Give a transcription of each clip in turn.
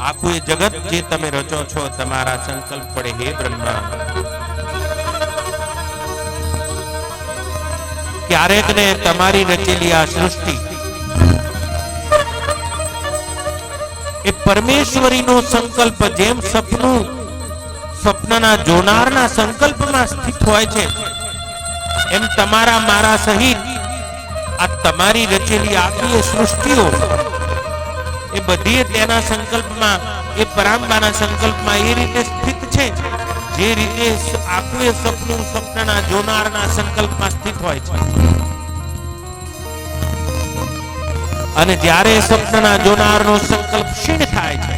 આખું એ જગત જે તમે રચો છો તમારા સંકલ્પ પડે હે બ્રહ્મા. ક્યારેક ને તમારી રચેલી આ સૃષ્ટિ એ પરમેશ્વરીનો સંકલ્પ જેમ સ્વપ્નના જોનારના સંકલ્પમાં સ્થિત હોય છે એમ તમારા મારા સહિત આ તમારી રચેલી આખી સૃષ્ટિઓ એ બધી તેના સંકલ્પમાં એ પરાંબાના સંકલ્પમાં એ રીતે સ્થિત છે જે રીતે આખું સ્વપ્નના જોનારના સંકલ્પમાં સ્થિત હોય છે. અને જ્યારે સ્વપ્નના જોનારનો સંકલ્પ ક્ષીણ થાય છે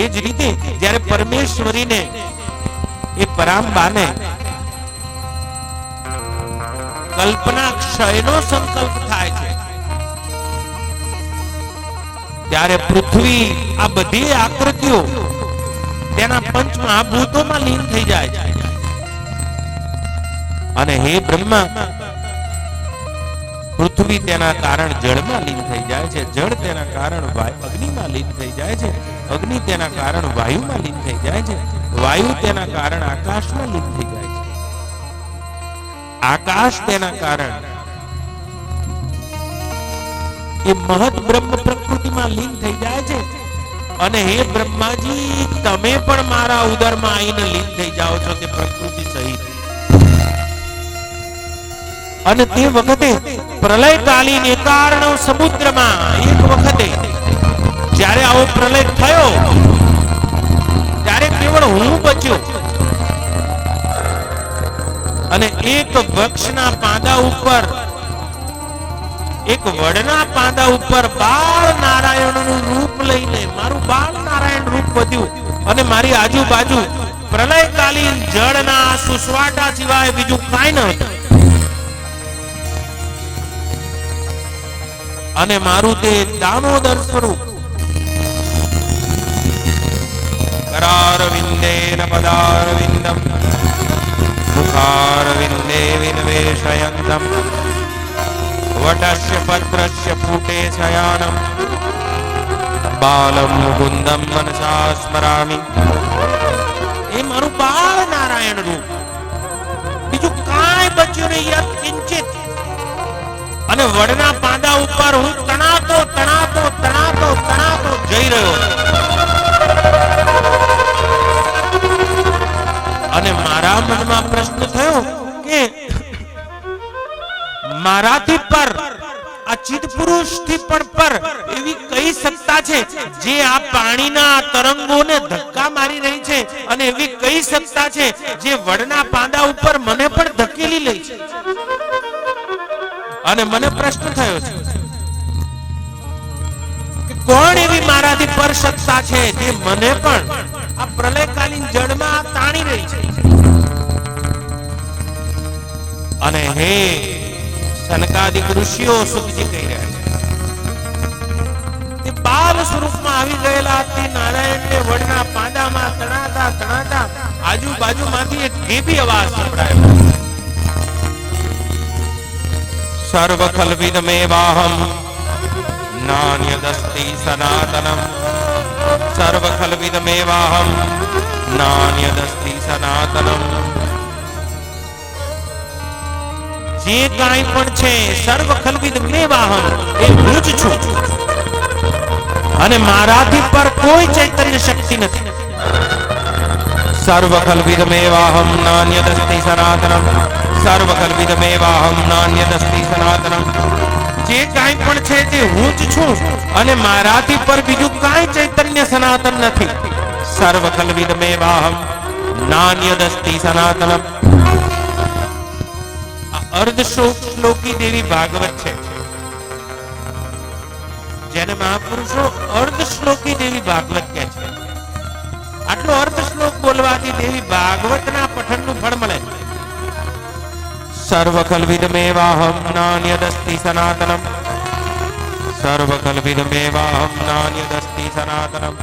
એ જ રીતે જ્યારે પરમેશ્વરીને એ પરાંબાને કલ્પના ક્ષયનો સંકલ્પ થાય છે ત્યારે પૃથ્વી આ બધી આકૃતિઓ તેના પંચ મહાભૂતોમાં લીન થઈ જાય છે. અને હે બ્રહ્મા, પૃથ્વી તેના કારણ જળમાં લીન થઈ જાય છે, જળ તેના કારણ અગ્નિમાં લીન થઈ જાય છે, અગ્નિ તેના કારણ વાયુમાં લીન થઈ જાય છે, વાયુ તેના કારણ આકાશમાં લીન થઈ જાય છે, આકાશ તેના કારણ એ મહત બ્રહ્મ પ્રકૃતિમાં લીન થઈ જાય છે. અને હે બ્રહ્માજી, તમે પણ મારા ઉદરમાં આવીને લીન થઈ જાઓ છો તે પ્રકૃતિ સહિત. અને તે વખતે પ્રલયકાલીન એકાર્ણવ સમુદ્રમાં એક વખતે જ્યારે આવો પ્રલય થયો ત્યારે કેવળ હું બચ્યો અને એક વૃક્ષના પાંદા ઉપર, એક વડના પાંદા ઉપર બાળ નારાયણનું રૂપ લઈને મારું બાળ નારાયણ રૂપ વધ્યું અને મારી આજુબાજુ પ્રલયકાલીન જળના સુસવાટા સિવાય બીજું કાંઈ ન હતું. અને મારું તે દામોદર સ્વરૂપ કરારવિંદેન પદારવિંદમ મુખારવિંદે વિનવેશયંતમ વટસ્ય પત્રસ્ય ફૂટે શયાનમ બાલમ મુકુંદમ મનસા સ્મરામિ. એ મારું બાળ નારાયણ રૂપ, બીજું કાંઈ બચ્યું નહીં યત કિંચિત. અને વડના પાંદા ઉપર હું તણાતો તણાતો તણાતો તણાતો જઈ રહ્યો અને મારા મનમાં પ્રશ્ન થયો કે મારાથી પર આ ચિત્ત પુરુષથી પણ પર એવી કઈ સત્તા છે જે આ પાણીના તરંગોને ધક્કા મારી રહી છે, અને એવી કઈ સત્તા છે જે વડના પાંદા ઉપર મને પણ ધકેલી લે છે. અને મને પ્રશ્ન થયો છે કે કોણ એવી મારાથી પર સત્તા છે જે મને પણ આ પ્રલયકાલીન જળમાં તાણી રહી છે. અને હે સનકાદિક ઋષિઓ, સુખજી કહી રહ્યા છે કે બાલ સ્વરૂપમાં આવી ગયેલા તે નારાયણને વડના પાંદામાં તણાતા તણાતા આજુબાજુમાંથી એક ગેબી અવાજ સંભળાયો. સર્વ ખલ્વિદમેવાહમ નાન્યદસ્તિ સનાતનમ, સર્વ ખલ્વિદમેવાહમ નાન્યદસ્તિ સનાતનમ. જે કાંઈ પણ છે સર્વ ખલ્વિદમેવાહમ એ હું જ છું અને મારાથી પર કોઈ ચૈતન્ય શક્તિ નથી. સર્વ ખલ્વિદમેવાહમ નાન્યદસ્તિ સનાતનમ, સર્વ ખલ્વિદમેવાહમ નાન્યદસ્તિ સનાતનમ. જે કાંઈ પણ છે તે હું જ છું અને મારાથી પર બીજું કાંઈ ચૈતન્ય સનાતન નથી. સર્વ ખલ્વિદમેવાહમ નાન્યદસ્તિ સનાતનમ. અર્ધ શ્લોકી દેવી ભાગવત છે જેને મહાપુરુષો અર્ધ શ્લોકી દેવી ભાગવત કહે છે. આટલો અર્ધ શ્લોક બોલવાથી દેવી ભાગવતના પઠનનું ફળ મળે. સર્વ ખલ્વિદમેવાહમ નાન્યદસ્તિ સનાતનમ, સર્વ ખલ્વિદમેવાહમ નાન્યદસ્તિ સનાતનમ.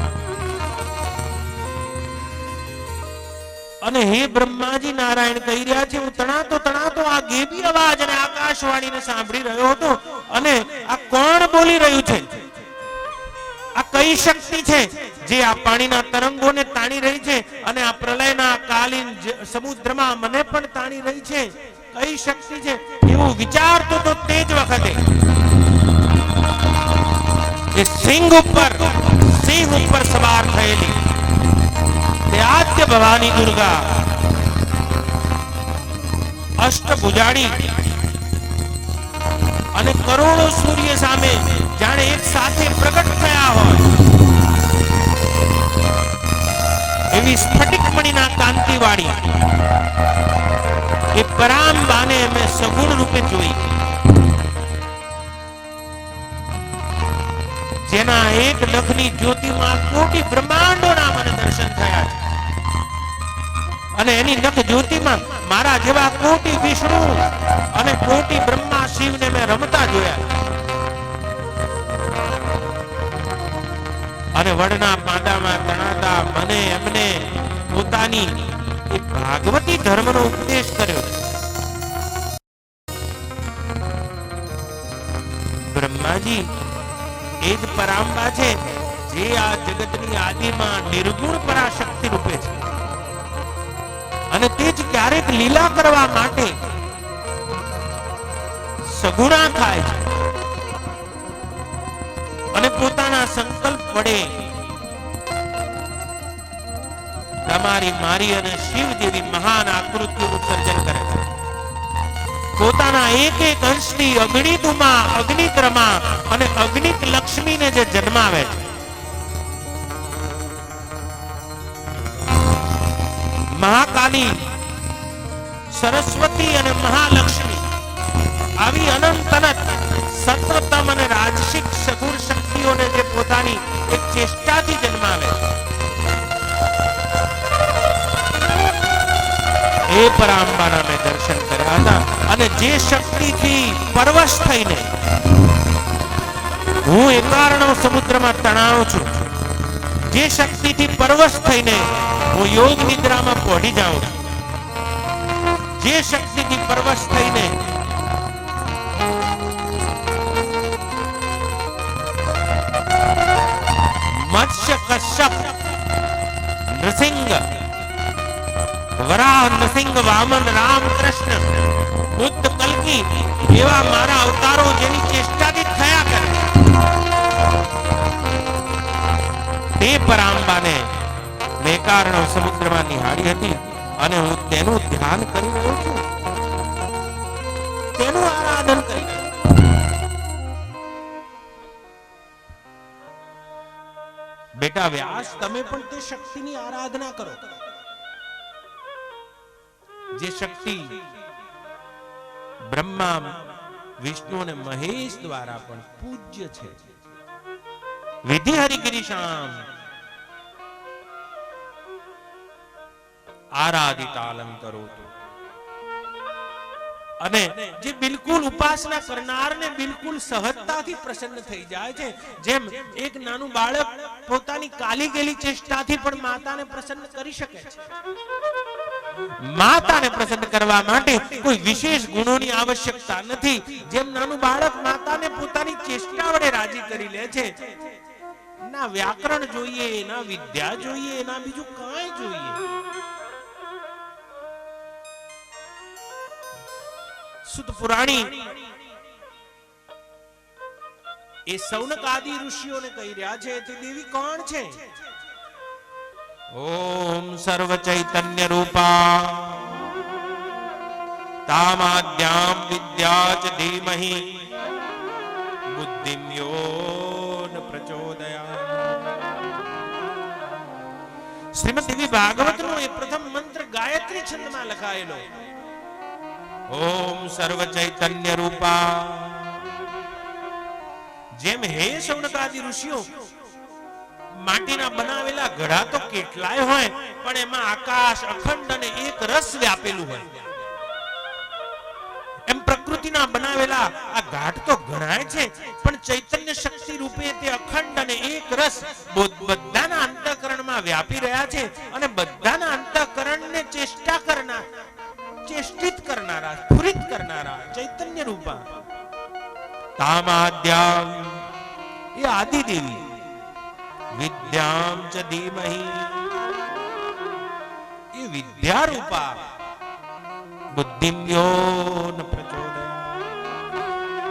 અને હે બ્રહ્માજી, નારાયણ કહી રહ્યા છે હું તણાતો તણાતો આ ગેબી અવાજ અને આકાશવાણીને સાંભળી રહ્યો હતો. અને આ કોણ બોલી રહ્યું છે? કઈ શક્તિ છે જે આ પાણીના તરંગોને તાણી રહી છે અને આ પ્રલયના કાલીન સમુદ્રમાં મને પણ તાણી રહી છે? કઈ શક્તિ છે એવું વિચારતો તો તે જ વખતે એ સિંહ ઉપર સવાર થયેલી તે આદ્ય ભવાની દુર્ગા અષ્ટભુજાણી અને કરોડો સૂર્ય સામે જાણે એક સાથે પ્રગટ થયા હોય એવી સ્ફટિકમણીના કાંતિવાળી એ પરાંબાને મેં સગુણ રૂપે જોઈ, જેના એક નખની જ્યોતિમાં કોટી બ્રહ્માંડોના મને દર્શન થયા છે અને એની નખ જ્યોતિમાં મારા જેવા કોટી વિષ્ણુ અને કોટી બ્રહ્મા શિવને મેં રમતા જોયા અને વડના પાંડામાં તણાતા મને એમને પોતાની એ ભાગવતી ધર્મનો ઉપદેશ કર્યો. બ્રહ્માજી એ જ પરાંબા છે જે આ જગતની આદિમાં નિર્ગુણ પરાશક્તિ રૂપે છે અને તે જ ક્યારેક લીલા કરવા માટે સગુણા થાય છે અને પોતાના સંકલ્પ વડે તમારી મારી અને શિવ જેવી મહાન આકૃતિઓનું સર્જન કરે છે. પોતાના એક એક અંશની અગણિત ઉમા, અગણિત રમા અને અગણિત લક્ષ્મીને જે જન્માવે છે. મહાકાલી, સરસ્વતી અને મહાલક્ષ્મી આવી અનંત સત્વતમ અને રાજસિક સગુણ શક્તિઓને જે પોતાની એક ચેષ્ટાથી જન્માવે એ પરાંબાના મેં દર્શન કર્યા હતા અને જે શક્તિથી પરવશ થઈને હું એકાર્ણવ સમુદ્રમાં તણાવ છું, જે શક્તિથી પરવશ થઈને હું યોગ નિદ્રામાં પહોંચી જાઉં છું, જે શક્તિથી પરવશ થઈને મત્સ્ય, કશ્યપ, નૃસિંહ, વરાહ, નૃસિંહ, વામન, રામ, કૃષ્ણ, બુદ્ધ, કલ્કી એવા મારા અવતારો જેની ચેષ્ટાથી થયા કરે તે પરાંબાને મેં કારણો સમુદ્રમાં નિહાળી હતી અને હું તેનું ધ્યાન કરી રહ્યો છું, તેનું આરાધન કરી રહ્યો છું. બેટા વ્યાસ, તમે પણ તે શક્તિની આરાધના કરો જે શક્તિ બ્રહ્મા, વિષ્ણુ અને મહેશ દ્વારા પણ પૂજ્ય છે. વિધિ હરિગિરીશામ આરાધિતાલમ કરોતુ. અને જે બિલકુલ ઉપાસના કરનારને બિલકુલ સહજતાથી પ્રસન્ન થઈ જાય છે, જેમ એક નાનું બાળક પોતાની કાલી ગયેલી ચેષ્ટાથી પણ માતાને પ્રસન્ન કરી શકે છે. માતાને પ્રસન્ન કરવા માટે કોઈ વિશેષ ગુણોની આવશ્યકતા નથી. જેમ નાનું બાળક માતાને પોતાની ચેષ્ટા વડે રાજી કરી લે છે, ના વ્યાકરણ જોઈએ, ના વિદ્યા જોઈએ, ના બીજું કાંઈ જોઈએ. સુત પુરાણી એ સૌનક આદિ ઋષિઓને કહી રહ્યા છે તે દેવી કોણ છે? ઓમ સર્વ ચૈતન્ય રૂપા તામાદ્યામ વિદ્યા ચ ધીમહિ બુદ્ધિમ યો ન પ્રચોદયાત. શ્રીમદ દેવી ભાગવતનો એ પ્રથમ મંત્ર ગાયત્રી છંદમાં લખાયેલો. ઓમ સર્વ ચૈતન્ય રૂપા. જેમ હે સૌનકાદિ ઋષિઓ, માટીના બનાવેલા ઘડા તો કેટલાય હોય, પણ એમાં આકાશ, અખંડ અને એક રસ વ્યાપેલું હોય. એમ પ્રકૃતિના બનાવેલા આ ઘાટ તો ઘણાય છે, પણ ચૈતન્ય શક્તિ રૂપે તે અખંડ અને એક રસ બધાના અંતઃકરણમાં વ્યાપી રહ્યા છે અને બધાના અંતઃકરણને ચેષ્ટા કરનાર, ચેષ્ટિત કરનારા, સ્ફુરિત કરનારા ચૈતન્ય રૂપા. તામાદ્યામ એ આદિદેવી, विद्याम च धीमहि, ये विद्या रूपा बुद्धिम यो न प्रचोदयात्,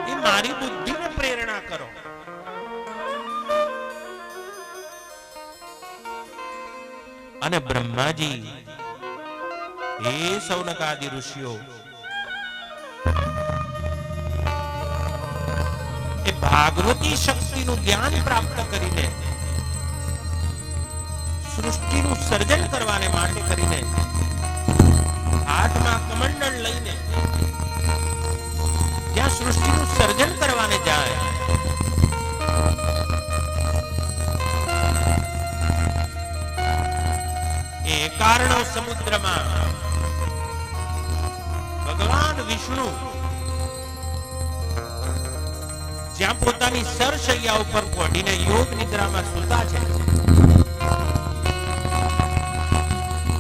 ये मारी बुद्धि ने प्रेरणा करो। અને બ્રહ્માજી એ સૌનકાદિ ઋષિઓ એ ભાગવતી શક્તિનું જ્ઞાન પ્રાપ્ત કરીને સૃષ્ટિનું સર્જન કરવાને માટે કરીને હાથમાં કમંડળ લઈને જ્યાં સૃષ્ટિનું સર્જન કરવાને જાય, એ કારણો સમુદ્રમાં ભગવાન વિષ્ણુ જ્યાં પોતાની સરશૈયા ઉપર પડીને યોગ નિદ્રામાં સૂતા છે,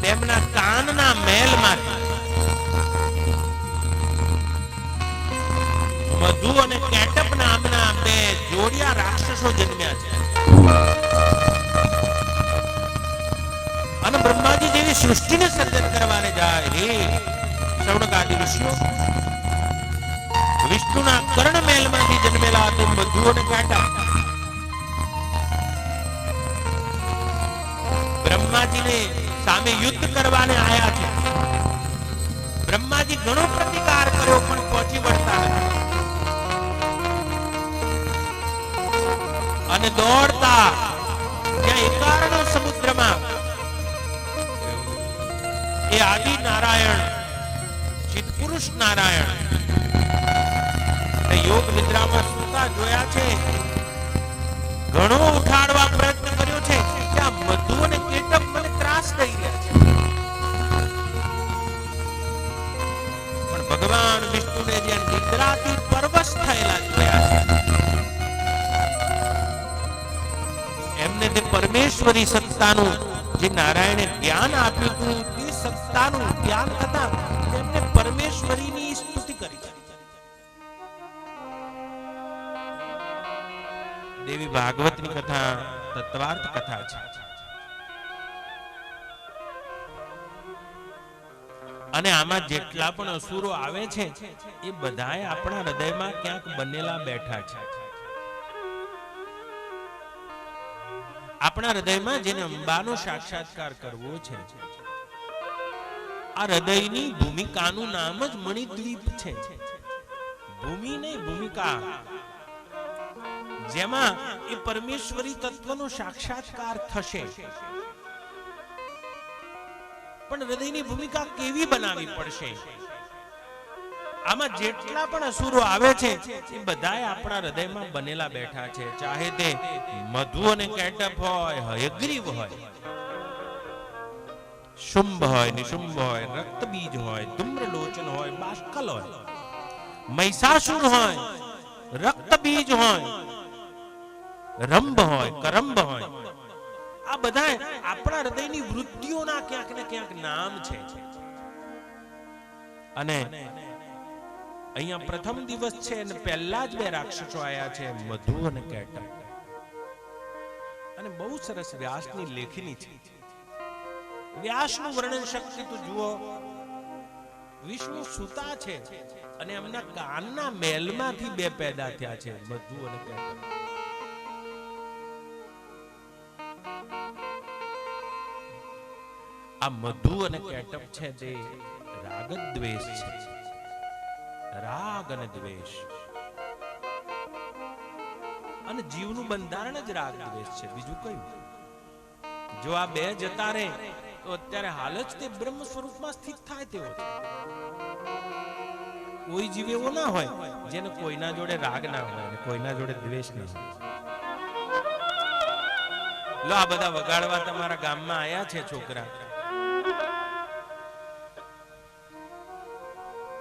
તેમના કાનના મેલમાંથી મધુ અને કેટપ નામના બે જોડિયા રાક્ષસો જન્મ્યા છે. અને બ્રહ્માજી જેવી સૃષ્ટિને સર્જન કરવાને જાય હે સૌનકાદિ ઋષિઓ, વિષ્ણુના કર્ણમેલમાંથી જન્મેલા તે મધુ અને કેટપ બ્રહ્માજીને સામે યુદ્ધ કરવાને આયા છે. બ્રહ્માજી ઘણો પ્રતિકાર કર્યો પણ પહોંચી વળતા નથી અને દોડતા જ્યાં એકારણો સમુદ્રમાં એ આદિ નારાયણ ચિત્પુરુષ નારાયણ યોગ નિદ્રામાં સૂતા જોયા છે. ઘણો ઉઠાડવા પ્રયત્ન કર્યો છે કે આ મધુ અને કેટપ મને ત્રાસ દઈ રહ્યા છે, પણ ભગવાન વિષ્ણુને જ્યાં નિદ્રાથી પરવશ થયેલા જોયા છે, એમને તે પરમેશ્વરી સત્તાનું જે નારાયણે જ્ઞાન આપ્યું હતું તે સત્તાનું જ્ઞાન થતા તેમને પરમેશ્વરીની સ્તુતિ કરી છે. દેવી ભાગવતની કથા તત્વાર્થ કથા છે અને આમાં જેટલા પણ અસુરો આવે છે એ બધાએ આપણા હૃદયમાં ક્યાંક બનેલા બેઠા છે. આપણા હૃદયમાં જેને અંબાનો સાક્ષાત્કાર કરવો છે, આ હૃદયની ભૂમિકાનું નામ જ મણિદ્વીપ છે. ભૂમિ નહીં, ભૂમિકા, જેમાં એ પરમેશ્વરી તત્વનો સાક્ષાત્કાર થશે. પણ હૃદયની ભૂમિકા કેવી બનાવવી પડશે? આમાં જેટલા પણ અસુરો આવે છે એ બધાએ આપણા હૃદયમાં બનેલા બેઠા છે. ચાહે તે મધુ અને કેટપ હોય, હયગ્રીવ હોય, શુંભ હોય, નિશુંભ હોય, રક્તબીજ હોય, ધૂમ્રલોચન હોય, બાષ્કલ હોય, મહિષાસુર હોય, રક્તબીજ હોય, રંભ હોય, કરંભ હોય, આ બધા આપણા હૃદયની વૃત્તિઓના ક્યાંક ને ક્યાંક નામ છે. અને અહીંયા પ્રથમ દિવસ છે અને પહેલા જ બે રાક્ષસો આયા છે, મધુ અને કેટપ. અને બહુ સરસ વ્યાસની લેખની છે. વ્યાસનું વર્ણન શક્તિ તો જુઓ. વિષ્ણુ સૂતા છે અને એમના કાનના મેલમાંથી બે પેદા થયા છે, મધુ અને કેટપ. આ મધુ અને કેટપ છે તે રાગ દ્વેષ છે. રાગ અને દ્વેષ અને જીવનું બંધારણ જ રાગ દ્વેષ છે, બીજું કયું? જો આ બે જતા રહે તો અત્યારે હાલ જ તે બ્રહ્મ સ્વરૂપમાં સ્થિત થાય તેવો છે. કોઈ જીવ એવો ના હોય જેને કોઈના જોડે રાગ ના હોય અને કોઈના જોડે દ્વેષ ના હોય. લો, આ બધા વગાડવા તમારા ગામમાં આયા છે છોકરા,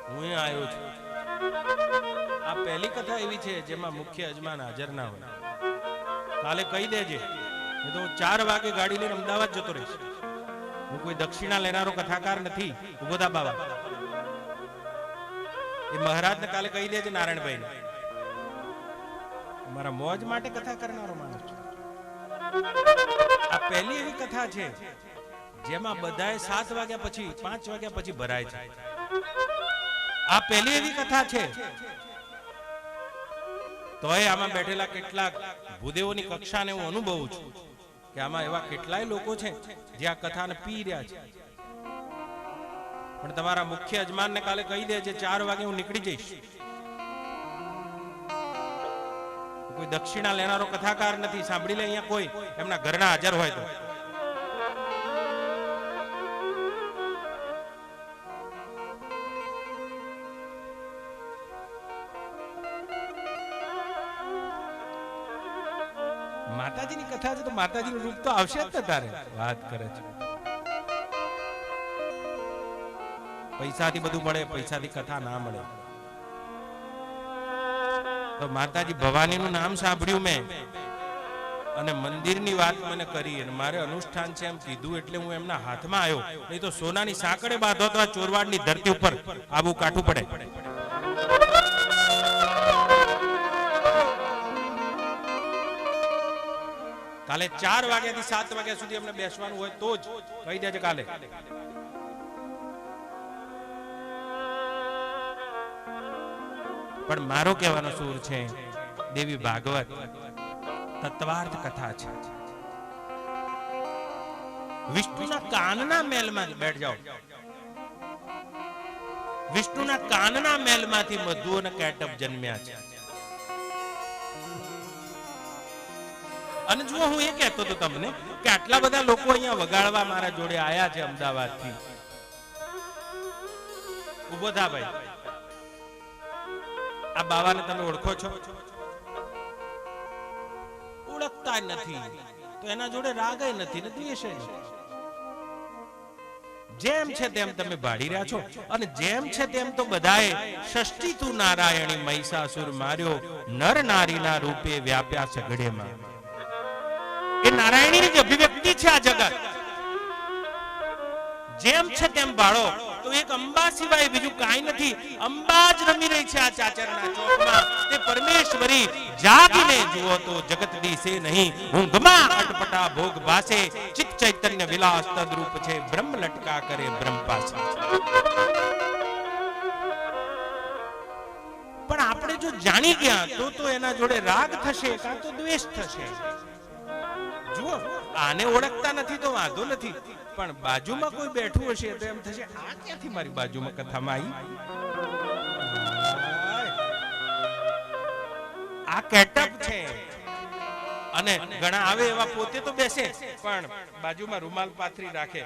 હું આવ્યો છું. આ પહેલી કથા એવી છે જેમાં મુખ્ય યજમાન હાજર ના હોય. કાલે કહી દેજે, તો 4 વાગે ગાડી લઈને અમદાવાદ જતો રહીશ. હું કોઈ દક્ષિણા લેનારો કથાકાર નથી. ઉભો થા બાબા, એ મહારાજને કાલે કહી દેજે, નારાયણભાઈ મારા મોજ માટે કથા કરનારો માણસ છું. આ પહેલી એવી કથા છે જેમાં બધાએ 7 વાગ્યા પછી 5 વાગ્યા પછી ભરાય છે. આ પહેલી એવી કથા છે. તોય આમાં બેઠેલા કેટલાક ભૂદેવોની કક્ષાને હું અનુભવું છું કે આમાં એવા કેટલાય લોકો છે જે આ કથાને પી રહ્યા છે. પણ તમારા મુખ્ય યજમાનને કાલે કહી દે છે 4 વાગે હું નીકળી જઈશ. કોઈ દક્ષિણા લેનારો કથાકાર નથી, સાંભળી લે અહીંયા કોઈ એમના ઘરના હાજર હોય તો. માતાજીની કથા છે તો માતાજીનું રૂપ તો આવશે જ ને. તારે વાત કરે છે પૈસાથી બધું મળે, પૈસાથી કથા ના મળે. તો માતાજી ભવાનીનું નામ સાંભળ્યું મેં અને મંદિરની વાત મને કરી અને મારે અનુષ્ઠાન છે એમ કીધું એટલે હું એમના હાથમાં આવ્યો. નહીં તો સોનાની સાંકળે બાંધો તો આ ચોરવાડની ધરતી ઉપર આબુ કાઠું પડે. કાલે 4 વાગ્યાથી 7 વાગ્યા સુધી અમને બેસવાનું હોય તો જ કહી દેજે કાલે. પણ મારો કહેવાનો સૂર છે દેવી ભાગવત તત્વાર્થ કથા છે. વિષ્ણુના કાનના મહેલમાં બેઠ જાઓ. વિષ્ણુના કાનના મહેલમાંથી મધુ અને કેટપ જન્મ્યા છે. અને જો હું એ કહેતો તો તમને કે આટલા બધા લોકો અહીંયા વગાડવા મારા જોડે આયા છે અમદાવાદથી. ઉભો થા ભાઈ. આ બાવાને તમે ઓળખો છો? ઓળખતા નથી તો એના જોડે રાગય નથી ને દ્વેષય નથી. જેમ છે તેમ તમે ભાડી રહ્યા છો અને જેમ છે તેમ તો બધાએ ષષ્ઠી તું નારાયણી મહિષાસુર માર્યો નર નારીના રૂપે વ્યાપ્યા સગડેમાં. એ નારાયણીની જ અભિવ્યક્તિ છે આ જગત. જેમ છે તેમ બાળો તો એક અંબા સિવાય બીજું કાંઈ નથી. અંબા જ રમી રહી છે આ ચાચરના ચોકમાં. તે પરમેશ્વરી જાગીને જુઓ તો જગત દિશે નહીં. ઊંઘમાં અટપટા ભોગ ભાસે. ચિત ચૈતન્ય વિલાસ તદરૂપ છે. બ્રહ્મ લટકા કરે બ્રહ્મ પાસે. પણ આપણે જો જાણી ગયા તો એના જોડે રાગ થશે કાં તો દ્વેષ થશે. જુઓ આને ઓળખતા નથી તો વાંધો નથી, પણ બાજુમાં કોઈ બેઠું હશે તો એમ થશે આ ક્યાંથી મારી બાજુમાં કથામાં આવી. આ કેટઅપ છે અને ઘણા આવે એવા પોતે તો બેસે પણ બાજુમાં રૂમાલ પાથરી રાખે.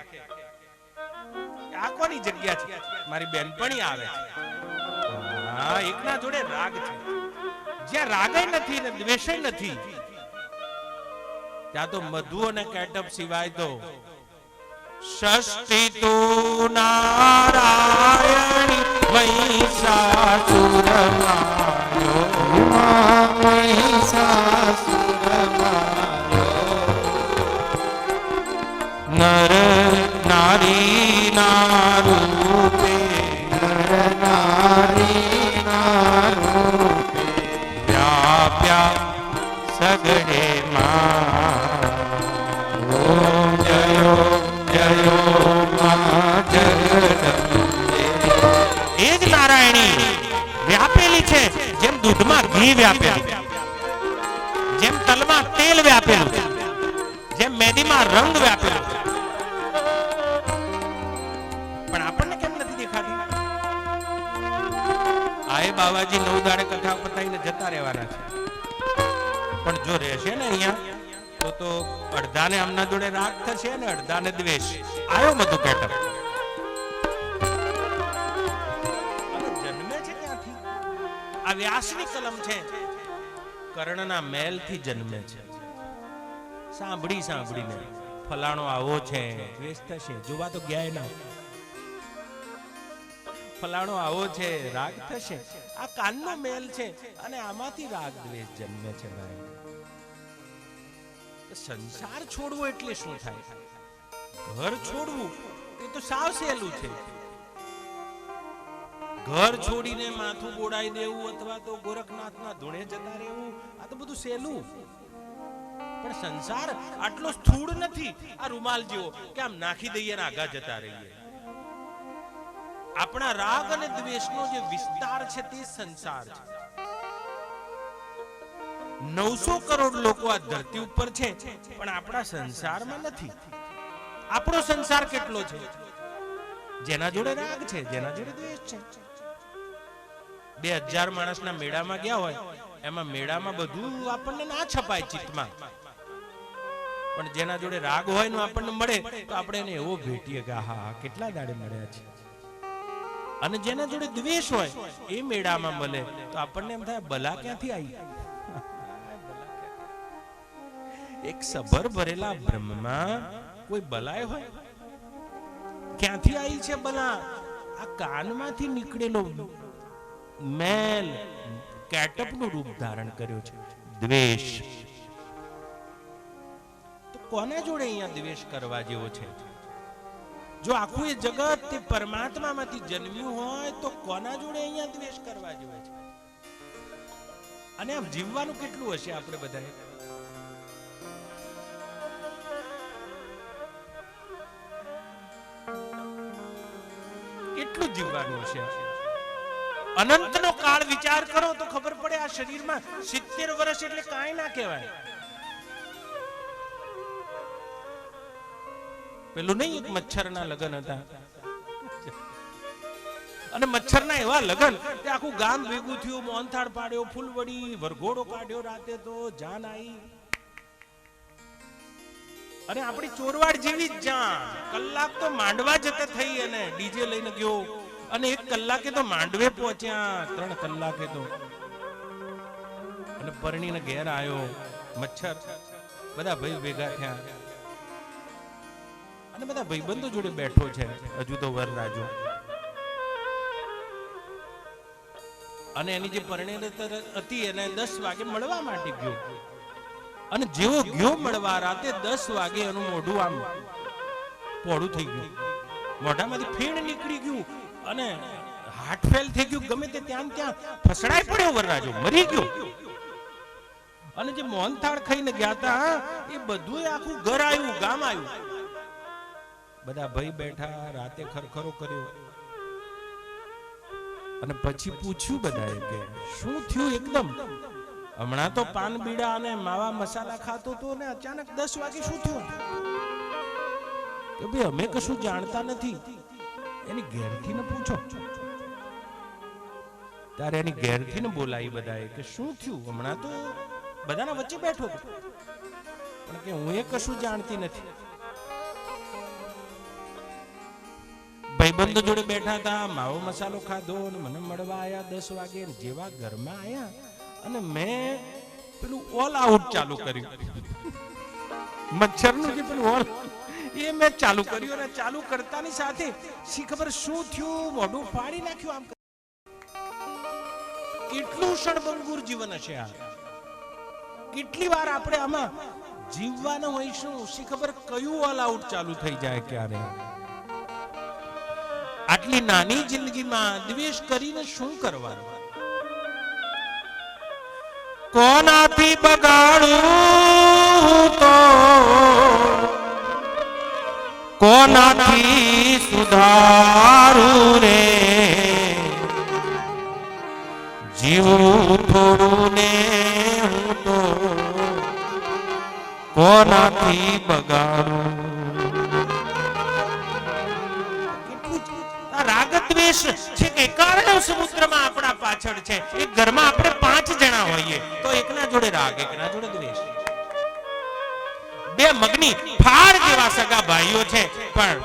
આ કોની જગ્યા છે? મારી બેનપણી આવે છે. હા, એકના જોડે રાગ છે. જ્યાં રાગય નથી ને દ્વેષય નથી ત્યાં તો મધુ અને કેટઅપ સિવાય તો ષષ્ઠી તું નારાયણી મહિષાસુર માર્યો. નર નારી ના રૂપે વ્યાપ્યા સગડે માં. ઓમ જયો જયો માં જગદંબે. એ જ નારાયણી વ્યાપેલી છે જેમ દૂધમાં ઘી વ્યાપેલું, જેમ તલમાં તેલ વ્યાપેલું, જેમ મેદીમાં રંગ વ્યાપેલો. પણ આપણને કેમ નથી દેખાતી? આએ બાવાજી 9 દાડે કથા પતાઈને જતા રહેવાના છે. પણ જો રહેશે ને અહીંયા તો અડધાને આમના જોડે રાગ થશે ને અડધાને દ્વેષ. આયો મધુ કેટઅપ જન્મે છે ક્યાંથી? આ વ્યાસની કલમ છે. કર્ણના મહેલથી જન્મે છે. સાંભળી સાંભળીને ફલાણો આવો છે દ્વેષ થશે. જોવા તો ગયા ના. ફલાણો આવો છે રાગ થશે. આ કાનનો મેલ છે અને આમાંથી રાગ દ્વેષ જન્મે છે. ભાઈ સંસાર છોડવો એટલે શું થાય? ઘર છોડવું એ તો સાવ સહેલું છે. ઘર છોડીને માથું બોડાઈ દેવું અથવા તો ગોરખનાથના ધૂણે જતા રહેવું આ તો બધું સહેલું. પણ સંસાર આટલો સ્થૂળ નથી આ રૂમાલ જેવો કે આમ નાખી દઈએ ને આગા જતા રહીએ. આપણા રાગ અને દ્વેષનો જે વિસ્તાર છે તે સંસાર છે. 900 કરોડ લોકો આ ધરતી ઉપર છે પણ આપણા સંસારમાં નથી. આપણો સંસાર કેટલો છે? જેના જોડે રાગ છે, જેના જોડે દ્વેષ છે. 2000 માણસના મેળામાં ગયા હોય, એમાં મેળામાં બધું આપણને ના છપાય ચિત્તમાં, પણ જેના જોડે રાગ હોય ને આપણને મળે તો આપણે એને એવો ભેટીએ કે હા કેટલા દાડે મળ્યા છે. અને જેના જોડે દ્વેષ હોય એ મેળામાં મળે તો આપણને એમ થાય બલા ક્યાંથી આવી. એક સભર ભરેલા બ્રહ્મમાં કોઈ બલાય હોય? ક્યાંથી આવી છે બલા? આ કાનમાંથી નીકળેલો મેલ કેટઅપનું રૂપ ધારણ કર્યો છે દ્વેષ. તો કોના જોડે અહીંયા દ્વેષ કરવા જેવો છે? જો આખું એ જગત તે પરમાત્મામાંથી જન્મ્યું હોય તો કોના જોડે અહીંયા દ્વેષ કરવા જેવો છે? અને આમ જીવવાનું કેટલું હશે આપણે બધાએ? કેટલું જીવવાનું હશે? અનંતનો કાળ વિચાર કરો તો ખબર પડે આ શરીરમાં 70 વર્ષ એટલે કાંઈ ના કહેવાય. પેલું નહીં એક મચ્છરના લગન હતા, અને મચ્છરના એવા લગન કે આખું ગામ ભેગું થયું, મોહનથાળ પાડ્યો, ફૂલવડી વરઘોડો કાઢ્યો, રાતે તો જાન આવી. અને આપણી ચોરવાડ જેવી જ જાન. કલાક તો માંડવા જતા થઈ અને ડીજે લઈને ગયો, અને 1 કલાકે તો માંડવે પહોંચ્યા, 3 કલાકે તો. અને પરણીને ઘેર આવ્યો મચ્છર. બધા ભાઈ ભેગા થયા અને બધા ભાઈબંધો જોડે બેઠો છે હજુ તો વરરાજો. અને એની જે પરણેલી હતી એને 10 વાગે મળવા માટે ગયો. અને જેવો ગયો મળવા રાતે 10 વાગે એનું મોઢું આમ પોળું થઈ ગયું, મોઢામાંથી ફેણ નીકળી ગયું અને હાર્ટ ફેલ થઈ ગયું. ગમે તે ત્યાં ફસડાઈ પડ્યો વરરાજો, મરી ગયો. અને જે મોહનથાળ ખાઈને ગયા હતા એ બધું આખું ઘર આવ્યું, ગામ આવ્યું. બધા ભાઈ બેઠા, રાતે ખરખરો કર્યો અને પછી પૂછ્યું બધાએ કે શું થયું? એકદમ હમણાં તો પાન બીડા અને માવા મસાલા ખાતો તો ને અચાનક 10 વાગે શું થયું? કે ભાઈ અમે કશું જાણતા નથી, એની ઘેરથી ને પૂછો. ત્યારે એની ઘેરથી ને બોલાવી બધાએ કે શું થયું? હમણાં તો બધાના વચ્ચે બેઠો હતો પણ કે હું એ કશું જાણતી નથી. ભાઈબંધો જોડે બેઠા હતા, માવો મસાલો ખાધો અને મને મળવા આયા 10 વાગે. જેવા ઘરમાં આયા અને મેં પેલું ઓલ આઉટ ચાલુ કર્યું, મચ્છરનું જે પેલું ઓલ એ મેં ચાલુ કર્યું. અને ચાલુ કરતાની સાથે શી ખબર શું થયું, મોઢું ફાડી નાખ્યું. આમ કેટલું ષણભંગુર જીવન હશે આ. કેટલી વાર આપણે આમાં જીવવાના હોઈશું, શી ખબર કયું ઓલ આઉટ ચાલુ થઈ જાય ક્યારે. આટલી નાની જિંદગીમાં દ્વેષ કરીને શું કરવાનું? કોનાથી બગાડું તો કોનાથી સુધારું રે, જીવું થોડું ને હું તો કોનાથી બગાડું. રાગ દ્વેષ છે કે કારણ સમુદ્રમાં આપણા પાછળ છે. એક ઘરમાં આપણે 5 જણા હોઈએ તો એકના જોડે રાગ, એકના જોડે દ્વેષ. 2 મગની ફાડ જેવા સગા ભાઈઓ છે પણ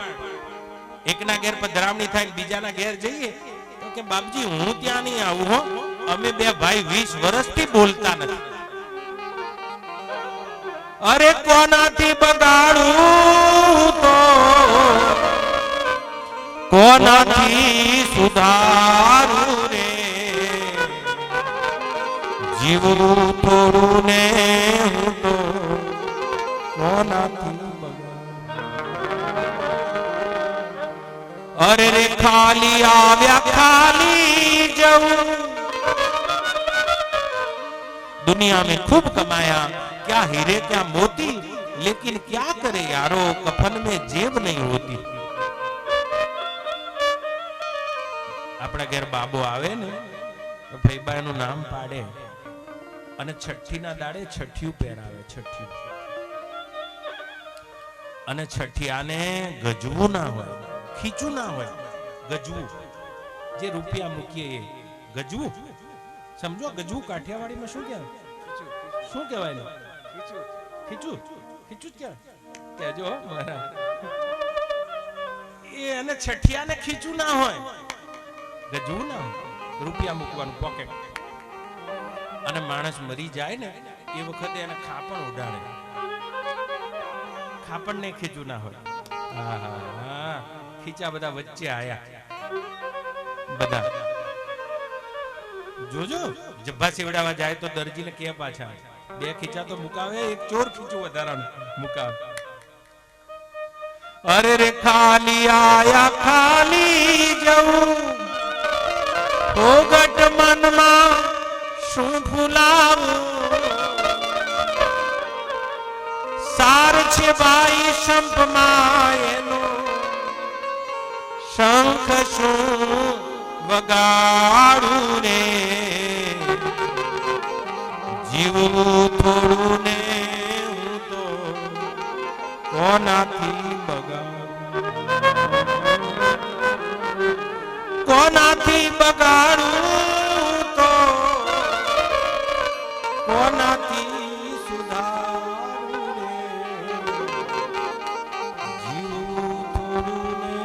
એકના ઘેર પધરામણી થાય, બીજાના ઘેર જઈએ તો કે બાપજી હું ત્યાં નહીં આવું હો, અમે 2 ભાઈ 20 વર્ષથી બોલતા નથી. અરે કોનાથી બગાડું તો કોનાથી સુધારું રે, જીવવું થોડું ને હું તો કોનાથી બગાડું. અરે રે ખાલી આવ્યા ખાલી જવું. दुनिया में खूब कमाया, क्या हीरे क्या मोती, लेकिन क्या करे यारो, कफन में जेब नहीं होती. આપણા ઘેર બાબો આવે ને તો ફઈબા એનું નામ પાડે અને છઠ્ઠીના દાડે છઠ્ઠિયું પહેરાવે. છઠ્ઠિયું અને છઠ્ઠિયાને ગજવું ના હોય, ખીચું ના હોય. ગજવું જે રૂપિયા મૂકીએ એ ગજવું. સમજો ગજવું કાઠિયાવાડીમાં શું કહેવાય? શું કહેવાય ને? ખીચું. ખીચું જ કહેવાય. કહેજો મારા એ અને છઠ્ઠિયાને ખીચું ના હોય, ગજવું ના હોય. રૂપિયા મૂકવાનું પોકેટ. અને માણસ મરી જાય ને એ વખતે એને ખાપણ ઉડાડે. ખાપણ ને ખીચું ના હોય. ખીચા બધા વચ્ચે આયા બધા. જોજો જબ્બા સીવડાવા જાય તો દરજીને કે પાછા 2 ખીચા તો મુકાવે, એક ચોર ખીચું વધારાનું મુકાવે. અરે રે ખાલી આયા ખાલી જવું, ઓગટ મનમાં શું ભૂલાવું. સાર છે ભાઈ સંપમાં એનો, શંખ શું વગાડું રે. જીવું થોડું ને હું તો કોનાથી બગાડું, કોનાથી બગાડું તો કોનાથી સુધારું રે. જીવું થોડું ને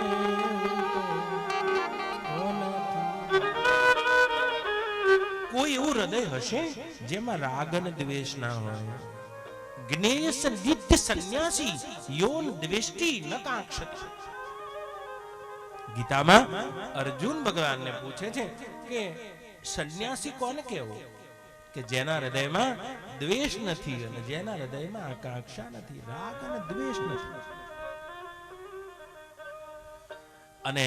કોઈ એવું હૃદય હશે જેમાં રાગ અને દ્વેષ ના હોય. જ્ઞેય નિત્ય સંન્યાસી યોન દ્વેષ્ટિ ન કાંક્ષતિ. ગીતામાં અર્જુન ભગવાનને પૂછે છે કે સંન્યાસી કોને કહેવો? કે જેના હૃદયમાં દ્વેષ નથી અને જેના હૃદયમાં આકાંક્ષા નથી, રાગ અને દ્વેષ નથી. અને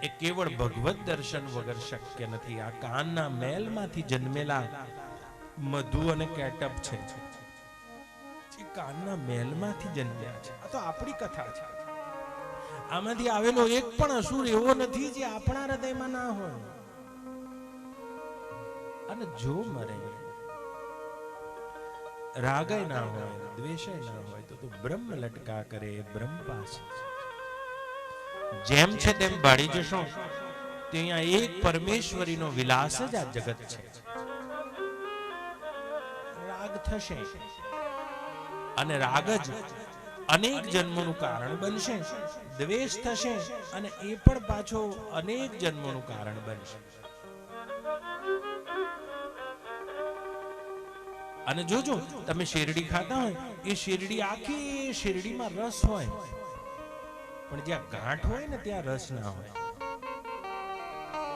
એ કેવળ ભગવત દર્શન વગર શક્ય નથી. આ કાનના મેલમાંથી જન્મેલા મધુ અને કેટપ છે, જે કાનના મેલમાંથી જન્મ્યા છે. આ તો આપણી કથા છે. આમાંથી આવેલો એક પણ અસુર એવો નથી જે આપણા હૃદયમાં ના હોય. અને જો મરે રાગય ના હોય, દ્વેષય ના હોય તો બ્રહ્મ લટકા કરે, બ્રહ્મ પાસે જેમ છે તેમ ભાળી જશો. ત્યાં એક પરમેશ્વરીનો વિલાસ જ આ જગત છે. રાગ થશે અને રાગ જ અનેક જન્મોનું કારણ બનશે. દ્વેષ થશે અને એ પણ પાછો અનેક જન્મોનું કારણ બનશે. અને જોજો તમે શેરડી ખાતા હોય, એ શેરડી આખી શેરડીમાં રસ હોય, પણ જ્યાં ગાંઠ હોય ને ત્યાં રસ ના હોય.